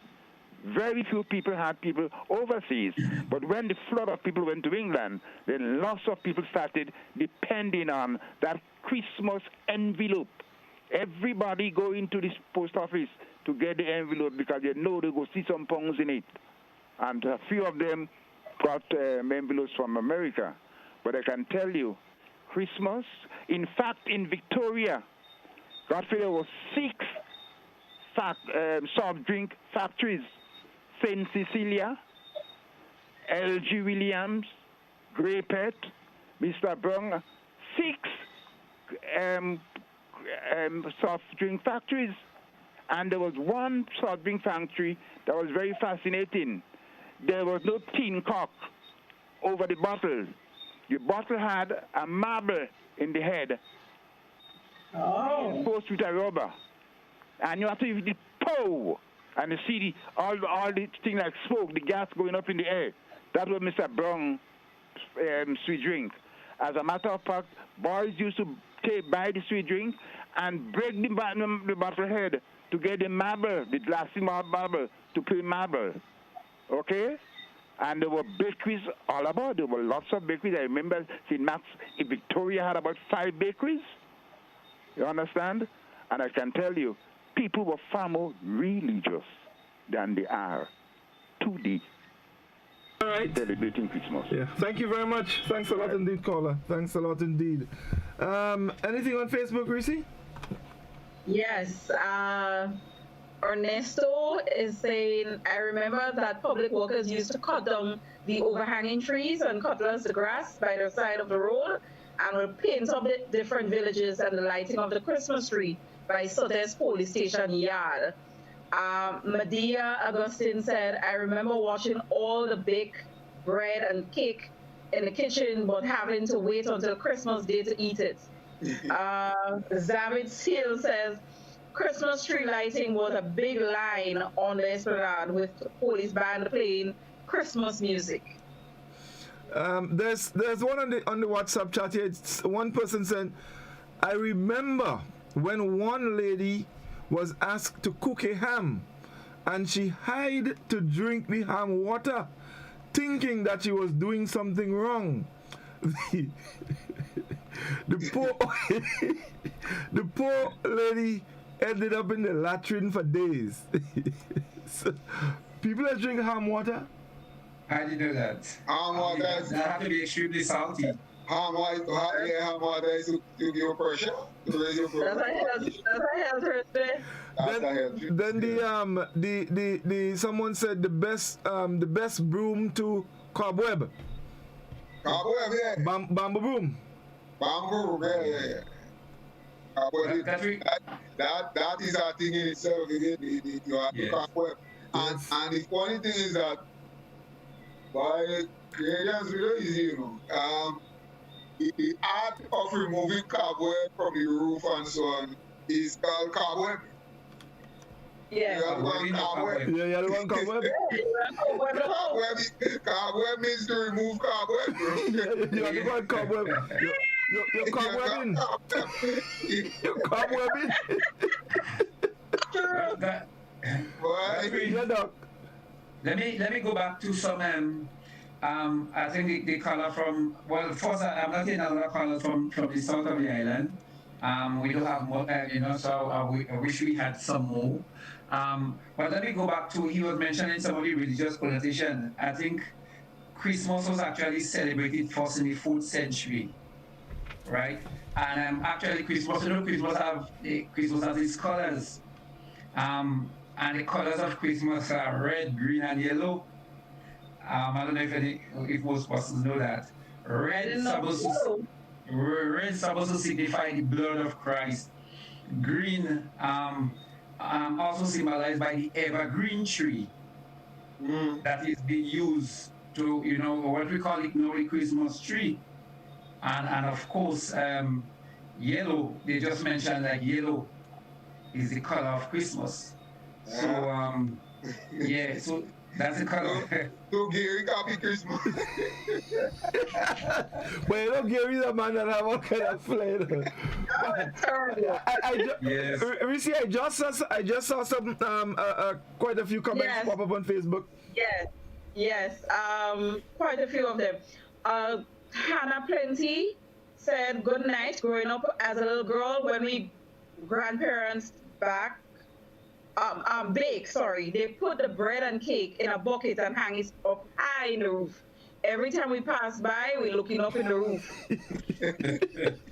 Very few people had people overseas. But when the flood of people went to England, then lots of people started depending on that Christmas envelope. Everybody go into this post office to get the envelope because they know they go see some pounds in it. And a few of them got envelopes from America. But I can tell you, Christmas, in fact, in Victoria, Godfrey, there were 6 soft drink factories. St. Cecilia, L.G. Williams, Grey Pet, Mr. Brown, 6 soft drink factories. And there was one soft drink factory that was very fascinating. There was no tin cork over the bottle. The bottle had a marble in the head. Post with a rubber. And you have to use the pow. And you see all the thing like smoke, the gas going up in the air. That was Mr. Brown's sweet drink. As a matter of fact, boys used to buy the sweet drink and break the bottle head to get the marble, the glassy marble, to play marble. Okay? And there were bakeries all about. There were lots of bakeries. I remember St. Matt's in Victoria had about 5 bakeries. You understand? And I can tell you, people were far more religious than they are today. All right. Celebrating Christmas. Yeah. Thank you very much. Thanks a lot indeed, caller. Thanks a lot indeed. Anything on Facebook, Reese? Yes. Ernesto is saying, I remember that public workers used to cut down the overhanging trees and cutlass the grass by the side of the road and would paint up the different villages and the lighting of the Christmas tree by Sutter's police station yard. Medea Augustine said, I remember watching all the baked bread and cake in the kitchen, but having to wait until Christmas Day to eat it. Zavid Seal says, Christmas tree lighting was a big line on the Esplanade with the police band playing Christmas music. There's one on the WhatsApp chat here. One person said, I remember when one lady was asked to cook a ham and she had to drink the ham water thinking that she was doing something wrong. The poor lady ended up in the latrine for days. So, people that drink ham water. I didn't know that. Ham water That have to be extremely salty. Ham water is to give you pressure. To raise your pressure. That's a health risk. Then the someone said the best broom to cobweb. Cobweb, yeah. Bamboo broom. Bamboo, yeah. That is a thing in itself. You have to cobweb. And the funny thing is that by Canadians really easy, you know. The art of removing cobweb from the roof and so on is called cobweb. Yeah. You have one cobweb. Yeah, you have one cobweb. Cobweb means to remove cobweb, bro. You have one cobweb. You're cobwebbing. You're cobwebbing. Let me go back to some I think the caller from, well, first I'm not in another caller from the south of the island. We do have more, so I wish we had some more. But let me go back to, he was mentioning some of the religious connotation. I think Christmas was actually celebrated first in the 4th century, right? And actually Christmas has its colors. And the colors of Christmas are red, green, and yellow. I don't know if most persons know that. Red is supposed to signify the blood of Christ. Green also symbolized by the evergreen tree that is being used to, what we call it now the Christmas tree. And of course, yellow, they just mentioned that yellow is the color of Christmas. So, so that's the color. So Gary copy Christmas. But Gary the man that have all kind of flavor. Risi, I just saw some quite a few comments pop up on Facebook. Yes, quite a few of them. Hannah Plenty said, good night, growing up as a little girl when we grandparents bake, they put the bread and cake in a bucket and hang it up high in the roof. Every time we pass by, we're looking up in the roof.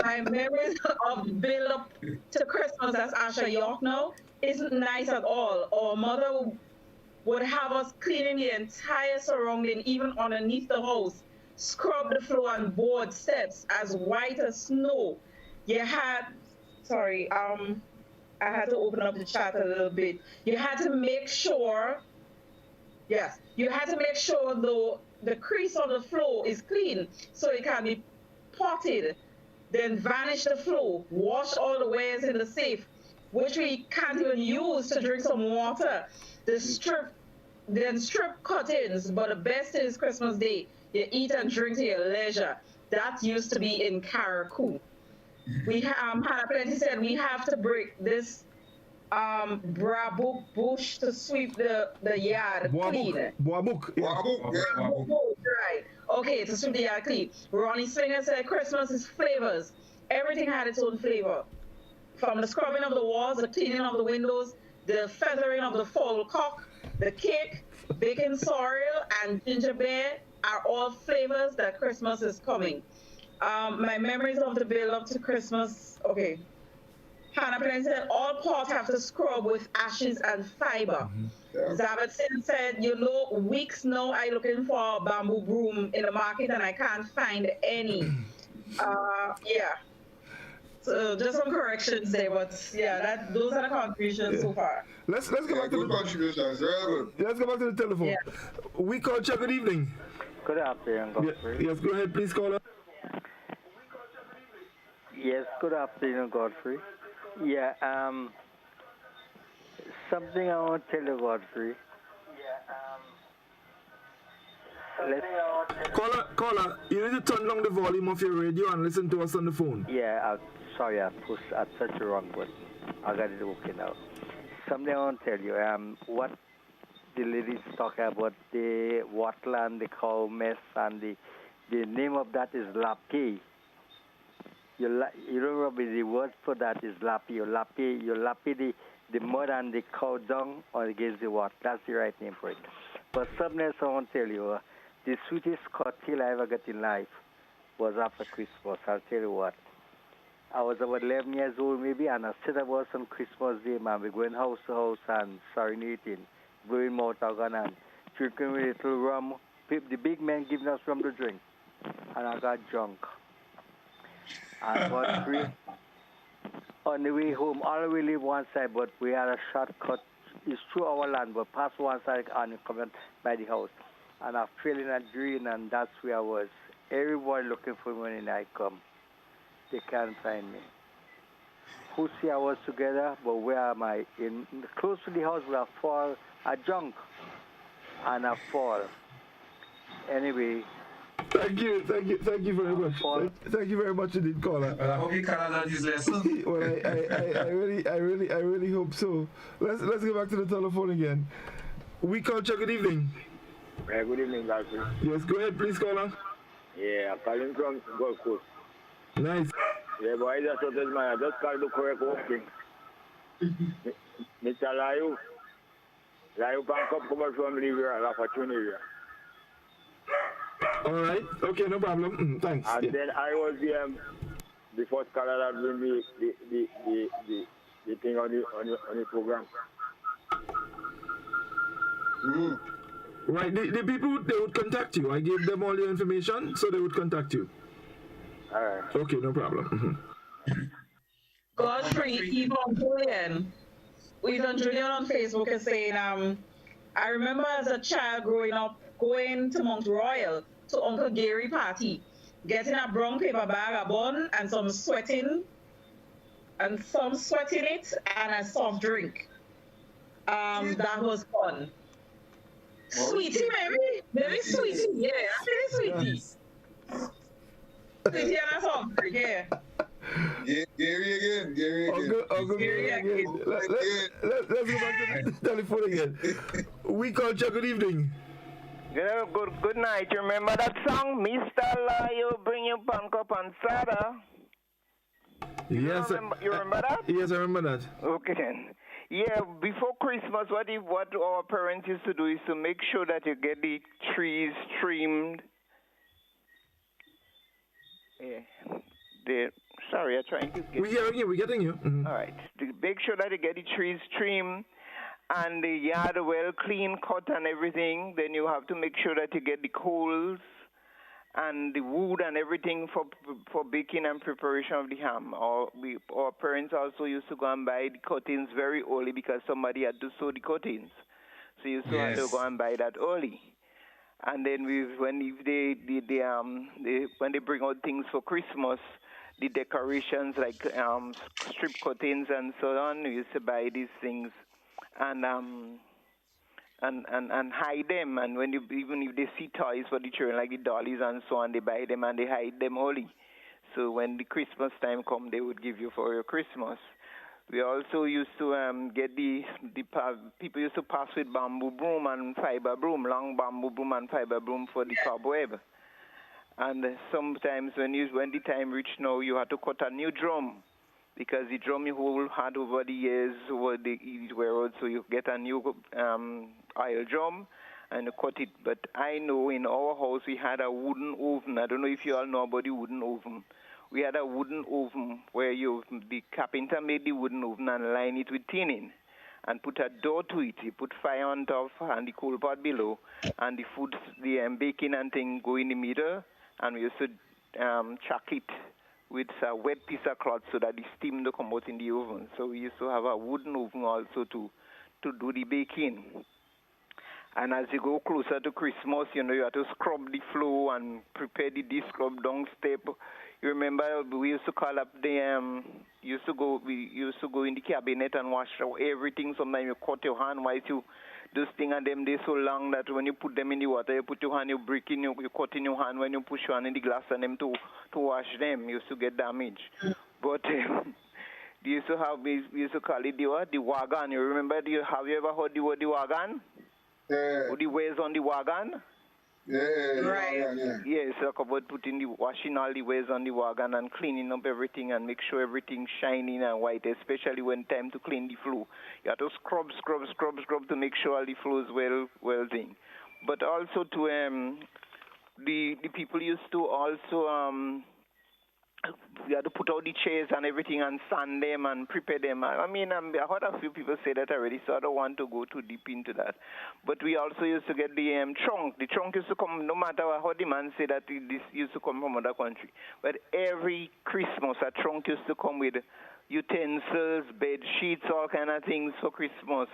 My memories of the build up to Christmas as Asha York now isn't nice at all. Our mother would have us cleaning the entire surrounding, even underneath the house, scrub the floor and board steps as white as snow. I had to open up the chat a little bit. You had to make sure, though the crease on the floor is clean so it can be potted, then vanish the floor, wash all the wares in the safe, which we can't even use to drink some water. Strip curtains, but the best is Christmas Day. You eat and drink to your leisure. That used to be in Karakou. We Hannah Plenty said we have to break this brabuk bush to sweep the yard clean. Boabuk. Right. Okay, to sweep the yard clean. Ronnie Slinger said Christmas is flavors. Everything had its own flavor. From the scrubbing of the walls, the cleaning of the windows, the feathering of the fowl cock, the cake, baking sorrel, and ginger beer are all flavors that Christmas is coming. My memories of the build up to Christmas, okay. Hannah Plenty said all pots have to scrub with ashes and fiber. Zavatson said, weeks now I looking for a bamboo broom in the market and I can't find any. So just some corrections there, but those are the contributions so far. Let's go back to the contributions. Very good. Let's go back to the telephone. Yeah. We call Chuck. Good evening. Good afternoon, Godfrey. Yes, go ahead, please call us. Yes, good afternoon, Godfrey. Yeah, something I want to tell you, Godfrey. Caller, you need to turn down the volume of your radio and listen to us on the phone. Yeah, sorry, I touched the wrong button. I got it working out. Something I want to tell you. What the ladies talk about, the wattle and the cow mess, and the name of that is lapke. you don't remember the word for that is lappy. You lappy the mud and the cow dung or against the water. That's the right name for it. But something else I want to tell you, the sweetest cocktail I ever got in life was after Christmas. I'll tell you what. I was about 11 years old maybe, and I said I was on Christmas Day, man. We going house to house and serenading, blowing mouth organ and drinking with a little rum. The big men giving us rum to drink. And I got drunk. I got free. On the way home, all we live one side, but we had a shortcut. It's through our land, but past one side and coming by the house. And I fell in a drain, and that's where I was. Everybody looking for me when I come. They can't find me. Who see I was together, but where am I? Close to the house where I fall, I jump, and I fall. Anyway. Thank you very much. Thank you very much indeed, caller. I hope you can learn this lesson. Well, I really hope so. Let's go back to the telephone again. We culture. Good evening. Good evening, guys. Yes, go ahead, please, caller. Yeah, I'm calling from Gulf Coast. Nice. Yeah, but I just told man, I just called the correct working. Mr. Layu Bank up come from Libya, La Fortune area. All right. Okay, no problem. Thanks. And then I was the first caller that bring me the thing on the program. Right. The people, they would contact you. I gave them all the information, so they would contact you. All right. Okay, no problem. Godfrey, Yvonne Julian. Yvonne Julian on Facebook is saying, I remember as a child growing up, going to Mount Royal to Uncle Gary party, getting a brown paper bag, a bun, and some sweating it, and a soft drink. That was fun. Sweetie, maybe sweetie, yeah, I think sweetie. Sweetie and a soft drink, yeah. Gary again. Uncle Gary again. Let's go back to the telephone again. We call you. Good evening. Good night. You remember that song, Mr. Layo, bring your pan cup and sada? Yes. You remember that? Yes, I remember that. Okay then. Yeah, before Christmas, what our parents used to do is to make sure that you get the trees trimmed. Yeah. Sorry, I'm trying to get... We're getting you. Mm-hmm. All right. To make sure that you get the trees trimmed and the yard well clean, cut and everything. Then you have to make sure that you get the coals and the wood and everything for baking and preparation of the ham. Our parents also used to go and buy the cuttings very early because somebody had to sew the cuttings. So you used to have to go and buy that early. And then when they bring out things for Christmas, the decorations like strip curtains and so on, we used to buy these things and hide them. And even if they see toys for the children like the dollies and so on, they buy them and they hide them early. So when the Christmas time come, they would give you for your Christmas. We also used to get people used to pass with bamboo broom and fiber broom, long bamboo broom and fiber broom for the cobweb. And sometimes when the time reached now, you had to cut a new drum because the drum you had over the years were so you get a new oil drum and you cut it. But I know in our house we had a wooden oven. I don't know if you all know about the wooden oven. We had a wooden oven where the carpenter made the wooden oven and line it with tinning and put a door to it. You put fire on top and the coal pot below, and the food, the baking and thing go in the middle, and we used to chuck it with a wet piece of cloth so that the steam don't come out in the oven. So we used to have a wooden oven also to do the baking. And as you go closer to Christmas, you have to scrub the floor and prepare the scrub down step. You remember we used to call up we used to go in the cabinet and wash everything. Sometimes you cut your hand while you those things, and them they so long that when you put them in the water, you put your hand, you break in, you cut in your hand when you push your hand in the glass and them to wash them. You used to get damage. But we used to call it the wagon. You remember? Have you ever heard the word the wagon? Or the ways on the wagon? Yeah, it's like about putting washing all the ways on the wagon and cleaning up everything and make sure everything's shining and white, especially when time to clean the floor. You have to scrub to make sure all the floor is well thing. But also to the people used to also we had to put out the chairs and everything and sand them and prepare them. I mean, I heard a few people say that already, so I don't want to go too deep into that. But we also used to get the trunk. The trunk used to come, no matter how the man said that this used to come from other country. But every Christmas, a trunk used to come with utensils, bed sheets, all kind of things for Christmas,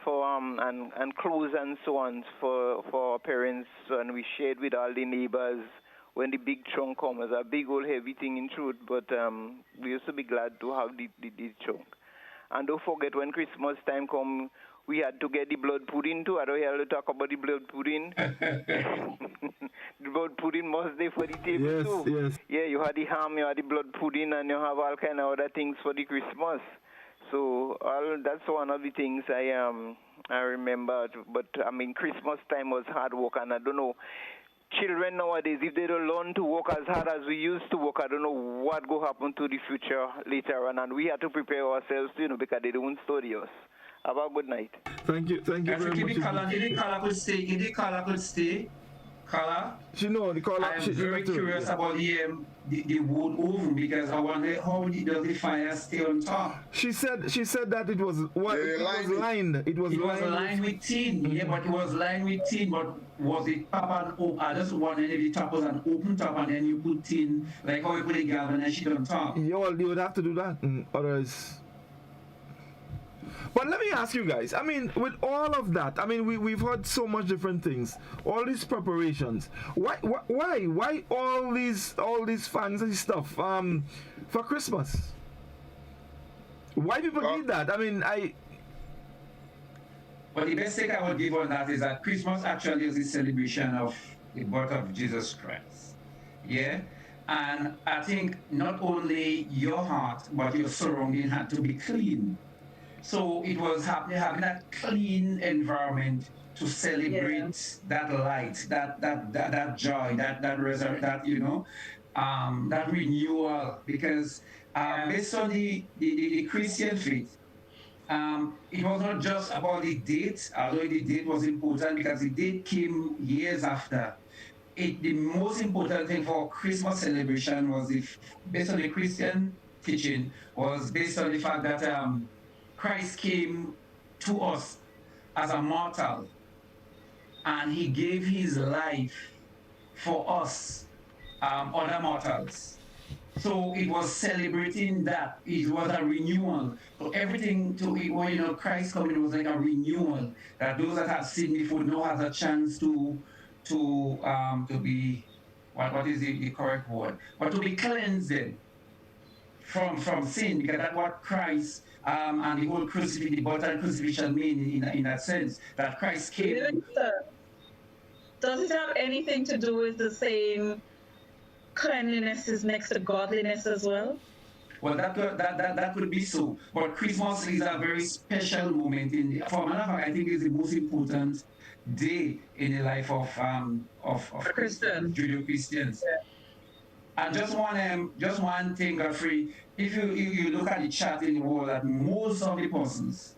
for and clothes and so on for our parents, and we shared with all the neighbors. When the big trunk comes, it's a big old heavy thing in truth, but we used to be glad to have the trunk. And don't forget, when Christmas time come, we had to get the blood pudding too. I don't hear you talk about the blood pudding. The blood pudding must be for the table too. Yes. Yeah, you had the ham, you had the blood pudding, and you have all kind of other things for the Christmas. So that's one of the things I remember. But I mean, Christmas time was hard work, and I don't know. Children nowadays, if they don't learn to work as hard as we used to work, I don't know what will happen to the future later on. And we have to prepare ourselves, because they don't study us. Have a good night. Thank you very much. If the caller could stay, caller. I am very curious about the wood oven, because I wonder how does the fire stay on top. She said that it was lined. It was lined with tin. Yeah, but it was lined with tin. But was it top and open? I just wondered if the top was an open top and then you put tin, like how you put a galvanized sheet on top. Yeah, well, you would have to do that, otherwise. But let me ask you guys, I mean, with all of that, I mean, we've heard so much different things, all these preparations. Why all these fancy stuff for Christmas? Why people need that? I mean, But the best thing I would give on that is that Christmas actually is a celebration of the birth of Jesus Christ. Yeah? And I think not only your heart, but your surrounding had to be clean. So it was having that clean environment to celebrate that light, that joy, that renewal. Because based on the Christian faith, it was not just about the date, although the date was important because the date came years after. The most important thing for Christmas celebration was, based on the Christian teaching, was based on the fact that Christ came to us as a mortal, and he gave his life for us, other mortals. So it was celebrating that. It was a renewal. So everything Christ coming was like a renewal, that those that have sinned before now has a chance to be, what is the correct word? But to be cleansed from sin, because that's what Christ and the whole crucifixion, the birth and crucifixion mean in that sense, that Christ came. Does it have anything to do with the same cleanliness is next to godliness as well? Well, that could be so. But Christmas is a very special moment for matter of fact, I think it's the most important day in the life of Christians, Judeo-Christians. Yeah. And just one thing, Godfrey, if you look at the chart in the world, that most of the countries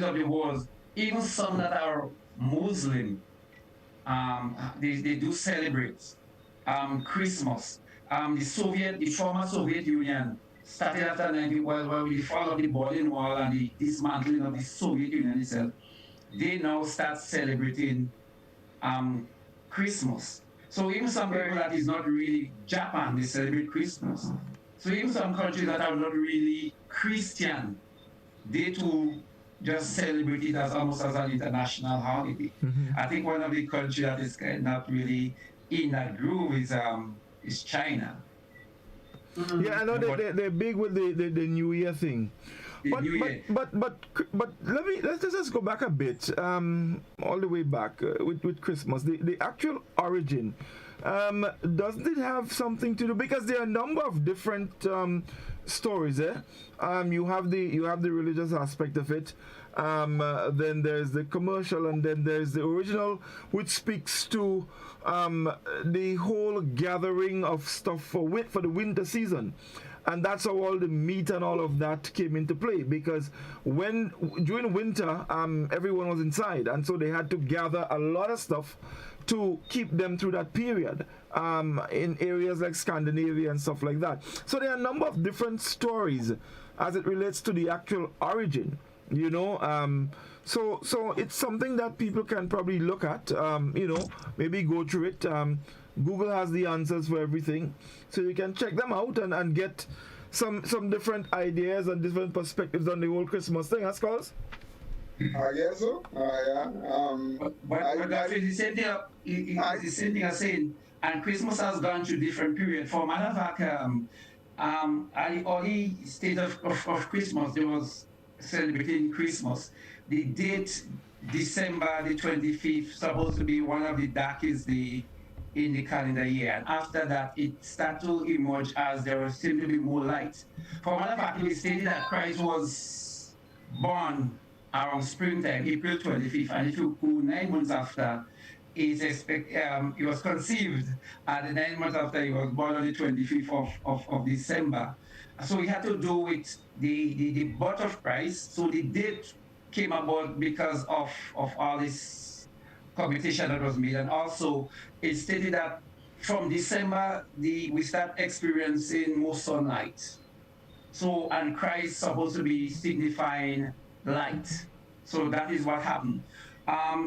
of the world, even some that are Muslim, they do celebrate Christmas. The former Soviet Union started after with the fall of the Berlin Wall and the dismantling of the Soviet Union itself. They now start celebrating Christmas. So even some people that is not really Japan, they celebrate Christmas. So even some countries that are not really Christian, they too just celebrate it as almost as an international holiday. Mm-hmm. I think one of the countries that is not really in that groove is China. Mm-hmm. Yeah, I know they're big with the New Year thing. But let's just go back a bit, all the way back with Christmas. The actual origin, doesn't it have something to do, because there are a number of different stories. You have the religious aspect of it. Then there's the commercial, and then there's the original, which speaks to the whole gathering of stuff for the winter season. And that's how all the meat and all of that came into play, because during winter, everyone was inside, and so they had to gather a lot of stuff to keep them through that period in areas like Scandinavia and stuff like that. So there are a number of different stories as it relates to the actual origin, you know. So it's something that people can probably look at, you know, maybe go through it. Google has the answers for everything, so you can check them out and get some different ideas and different perspectives on the whole Christmas thing, as cause. I guess so. Yeah. But that's the same thing. It's the same thing I'm saying. And Christmas has gone through different periods. For matter of fact, at the early stage of Christmas, there was celebrating Christmas. The date, December the 25th, supposed to be one of the darkest days in the calendar year. And after that, it started to emerge as there was seemed to be more light. For matter of fact, it is stated that Christ was born around springtime, April 25th, and if you go 9 months after, he was conceived, and 9 months after he was born on the 25th of December. So it had to do with the birth of Christ. So the date came about because of all this computation that was made, and also it stated that from December we start experiencing more sunlight. So, and Christ supposed to be signifying light. So that is what happened.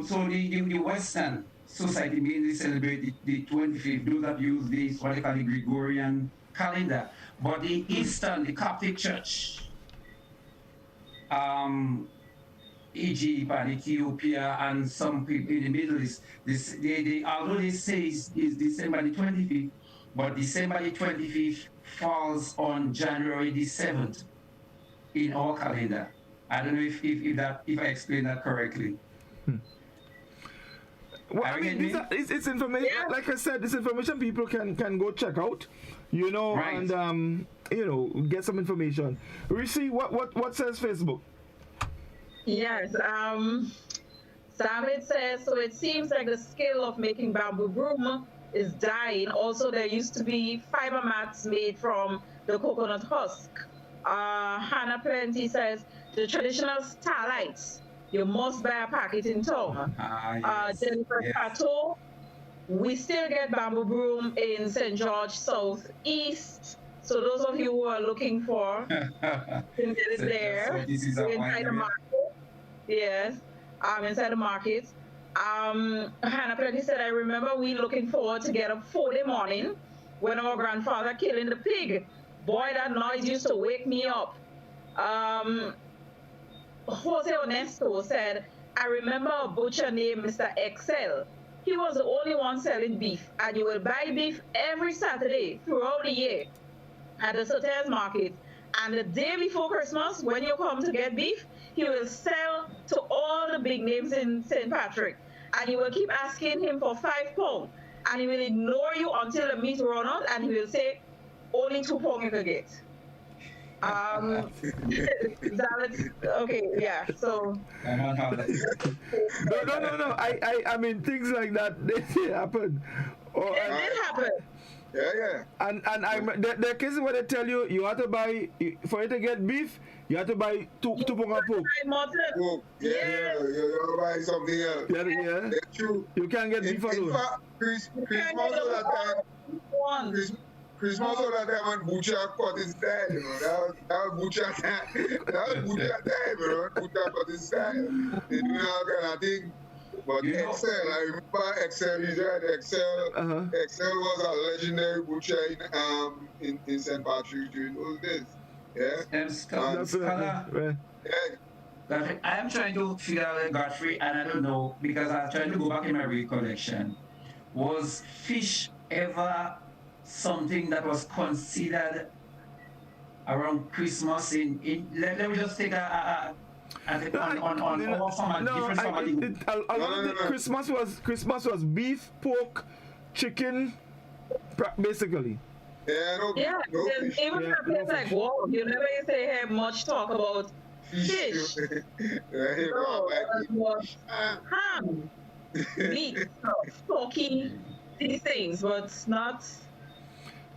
So the Western society mainly celebrate the 25th, those that use this, what they call the Gregorian calendar. But the Eastern, the Coptic Church, Egypt and Ethiopia and some people in the Middle East, although they say it's December the 25th, but December the 25th falls on January the 7th in our calendar. I don't know if I explained that correctly. Well, I mean, it's information. Yeah. Like I said, this information people can go check out, you know, right. And you know, get some information. Rishi, what says Facebook? Yes, David says, so it seems like the skill of making bamboo broom is dying. Also, there used to be fiber mats made from the coconut husk. Hannah Plenty says, the traditional starlights, you must buy a packet in town. Yes. Jennifer Pato, we still get bamboo broom in St. George South East. So those of you who are looking for, can get it there. So inside the market. Yes, inside the market. Hannah Plenty said, I remember we looking forward to get up 4 morning when our grandfather killing the pig. Boy, that noise used to wake me up. Jose Onesto said, I remember a butcher named Mr. Excel. He was the only one selling beef, and you will buy beef every Saturday throughout the year at the Soteres market. And the day before Christmas, when you come to get beef, he will sell to all the big names in St. Patrick. And you will keep asking him for £5. And he will ignore you until the meat run out, and he will say, only £2 you can get. Okay, yeah, so. No. I mean, things like that, they happen. It did happen. Yeah. And there are cases where they tell you, you have to buy, for you to get beef, you have to buy two pork. Yeah, you buy something else. Yeah. That's true. You can't get beef alone. In fact, Christmas all that time. Christmas all that time when butcher cut his style, you know. That was butcher time. That was butcher time, you know. Butcher cut his style. They do all kind of thing. But Excel, I remember Excel. He's right. Excel was a legendary butcher in St. Patrick's during those days. Yeah. I am trying to figure out Godfrey, and I don't know, because I'm trying to go back in my recollection. Was fish ever something that was considered around Christmas? Let me just take a Christmas was beef, pork, chicken, basically. Yeah, no, Yeah, no because fish. even Yeah, a place no like fish. wow, you never say have much talk about fish. Right, No, like, but ham, meat, turkey, these things, but not.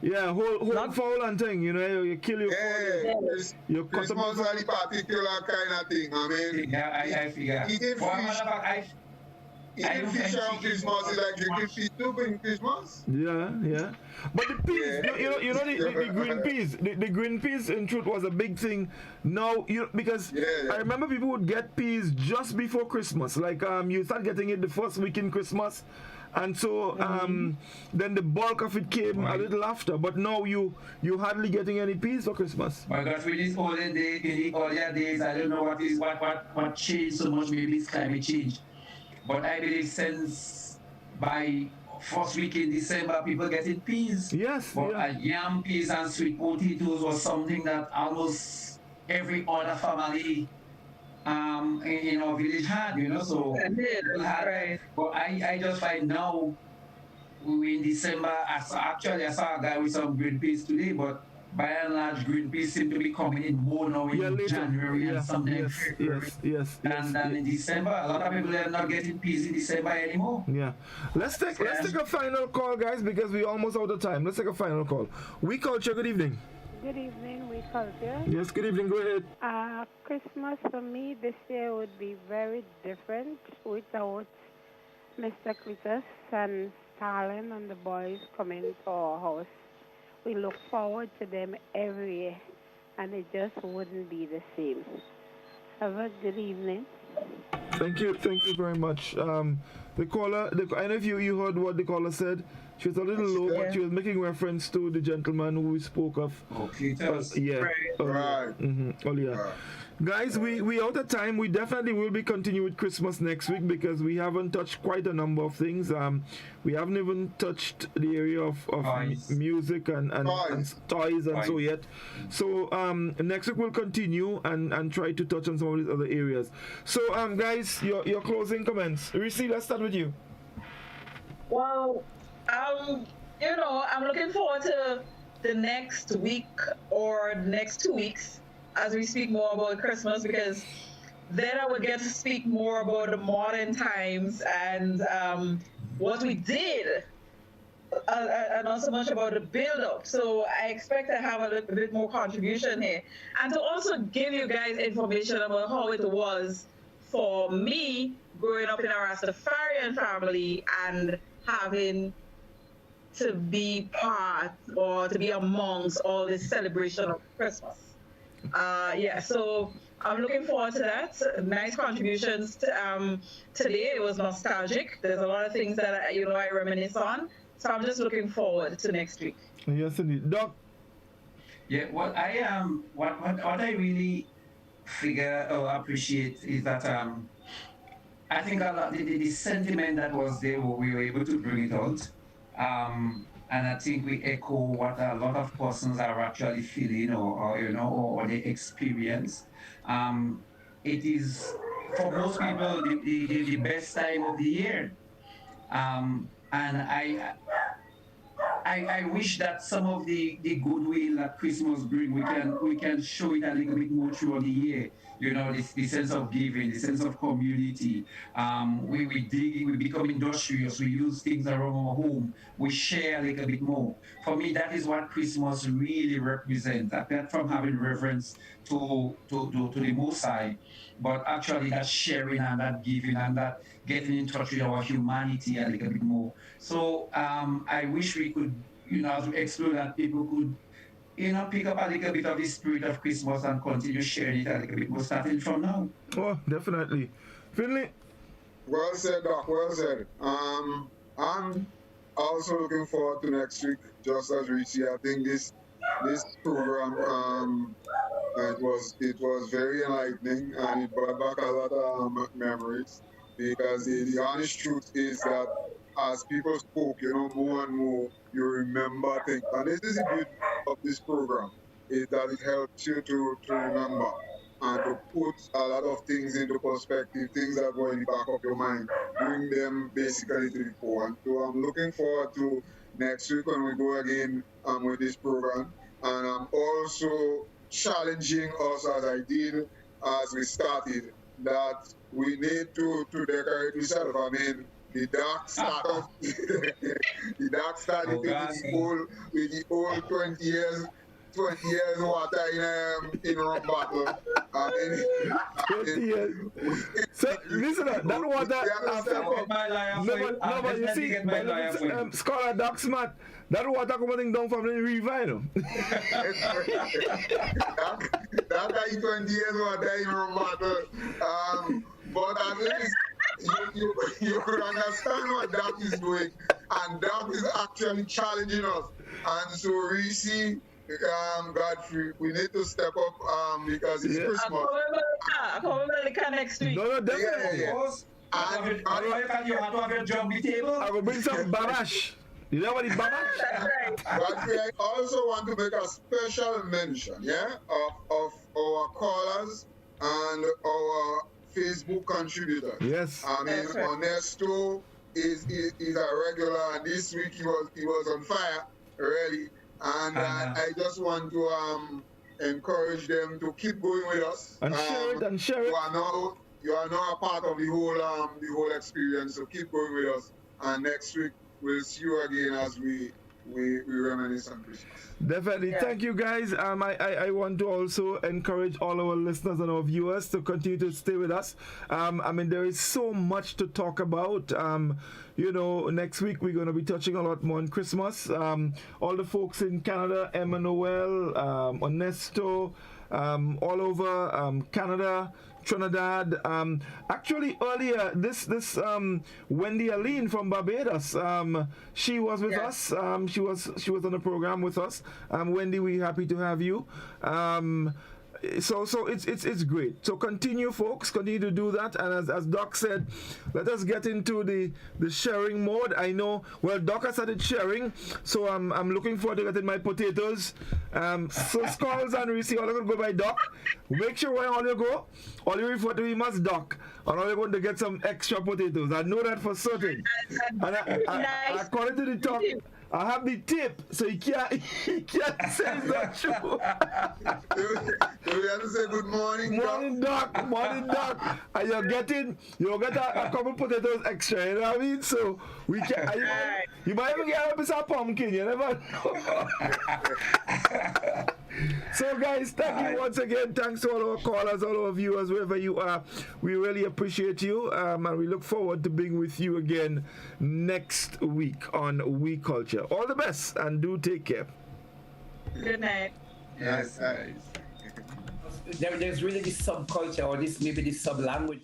Yeah, whole fowl and thing, you know, you kill your yeah, fowl, you cut up Christmas are the particular kind of thing. I mean, Yeah, I figure. eating Well, fish, matter of fact, I eating don't fish think on chicken Christmas is like drinking fish soup in Christmas. Yeah. But the peas, you know the green peas. The green peas in truth was a big thing. Now because I remember people would get peas just before Christmas. Like you start getting it the first week in Christmas. And so then the bulk of it came a little after. But now you hardly getting any peas for Christmas. My God, with this older day, in the earlier days, I don't know what changed so much. Maybe it's climate change. But I believe since by first week in December, people getting peas. Yes. But yam, peas, and sweet potatoes was something that almost every other family in our village had, you know. So people had. Right. But I just find now, in December, I saw a guy with some green peas today, but by and large, green peas seem to be coming in more now in January and something February. Yes. And then in December, a lot of people are not getting peas in December anymore. Yeah. Let's take a final call, guys, because we're almost out of time. Let's take a final call. We culture, good evening. Good evening, we culture. Yes, good evening, go ahead. Christmas for me this year would be very different without Mr. Cletus and Stalin and the boys coming to our house. We look forward to them every year, and it just wouldn't be the same. Have a good evening. Thank you very much. The caller, I don't know if you heard what the caller said. She was a little low, but she was making reference to the gentleman who we spoke of. Okay, earlier. Guys, we out of time. We definitely will be continuing with Christmas next week because we haven't touched quite a number of things. We haven't even touched the area of music and toys and so yet. So next week we'll continue and try to touch on some of these other areas. So guys, your closing comments. Reese, let's start with you. Well, I'm looking forward to the next week or next 2 weeks as we speak more about Christmas, because then I would get to speak more about the modern times and what we did, and not so much about the build-up. So I expect to have a little bit more contribution here, and to also give you guys information about how it was for me growing up in a Rastafarian family and having to be part or to be amongst all this celebration of Christmas. So I'm looking forward to that. Nice contributions today. It was nostalgic. There's a lot of things that I reminisce on. So I'm just looking forward to next week. Yes, indeed. Doc? Yeah, what I really figure or appreciate is that I think a lot the sentiment that was there, we were able to bring it out. And I think we echo what a lot of persons are actually feeling or they experience. It is, for most people, the best time of the year. And I wish that some of the goodwill that Christmas brings, we can show it a little bit more throughout the year. You know, the sense of giving, the sense of community. We become industrious. We use things around our home. We share a little bit more. For me, that is what Christmas really represents. Apart from having reverence to the Most High, but actually that sharing and that giving and that getting in touch with our humanity a little bit more. So I wish we could, as we explore that, people could, pick up a little bit of the spirit of Christmas and continue sharing it a little bit more starting from now. Oh, definitely. Finley? Well said, Doc. Well said. I'm also looking forward to next week, just as Richie. I think this program it was very enlightening and it brought back a lot of memories, because the honest truth is that as people spoke, more and more, you remember things. And this is the beauty of this program, is that it helps you to remember and to put a lot of things into perspective, things that were in the back of your mind, bring them basically to the fore. And so I'm looking forward to next week when we go again with this program. And I'm also challenging us, as I did as we started, that we need to decorate ourselves. I mean, the dark started, the dark started with the old 20 years water in rum bottle. 20 years. So listen, that water. No, but you see, Scholar Doc Smart, that water coming down from the river, you know. That is 20 years water in rum bottle. But at least you could understand what that is doing, and that is actually challenging us. And so we see. Godfrey, we need to step up because it's Christmas. I come over next week. No, definitely. Yeah. And you have to have your jumbo table. I will bring some babash. You know what is babash? Godfrey, I also want to make a special mention, of our callers and our Facebook contributors. Yes. I mean, Ernesto is a regular, and this week he was on fire, really. And I just want to encourage them to keep going with us. And share it. You are now a part of the whole experience. So keep going with us. And next week we'll see you again as we reminisce on Christmas. Definitely. Yeah. Thank you, guys. I want to also encourage all our listeners and our viewers to continue to stay with us. I mean, there is so much to talk about. Next week we're going to be touching a lot more on Christmas. All the folks in Canada, Emmanuel, Ernesto, all over Canada, Trinidad. Actually, earlier this Wendy Aline from Barbados, she was with us. She was on the program with us. Wendy, we're happy to have you. So it's great. So continue, folks. Continue to do that. And as Doc said, let us get into the sharing mode. I know. Well, Doc has started sharing, so I'm looking forward to getting my potatoes. So Skulls and Reese, all are going to go by Doc. Make sure when all you go, all you refer to him as Doc, and all you're going to get some extra potatoes. I know that for certain. And according to the talk, I have the tip, so he can't say it's not true. We have to say good morning, Doc. Morning, Doc. And you'll get a couple potatoes extra, you know what I mean? So we can. You might even get a piece of pumpkin, you never know. So guys, thank you once again. Thanks to all our callers, all our viewers, wherever you are. We really appreciate you, and we look forward to being with you again next week on We Culture. All the best, and do take care. Good night. Yes, guys. There's really this subculture, or maybe this sub-language.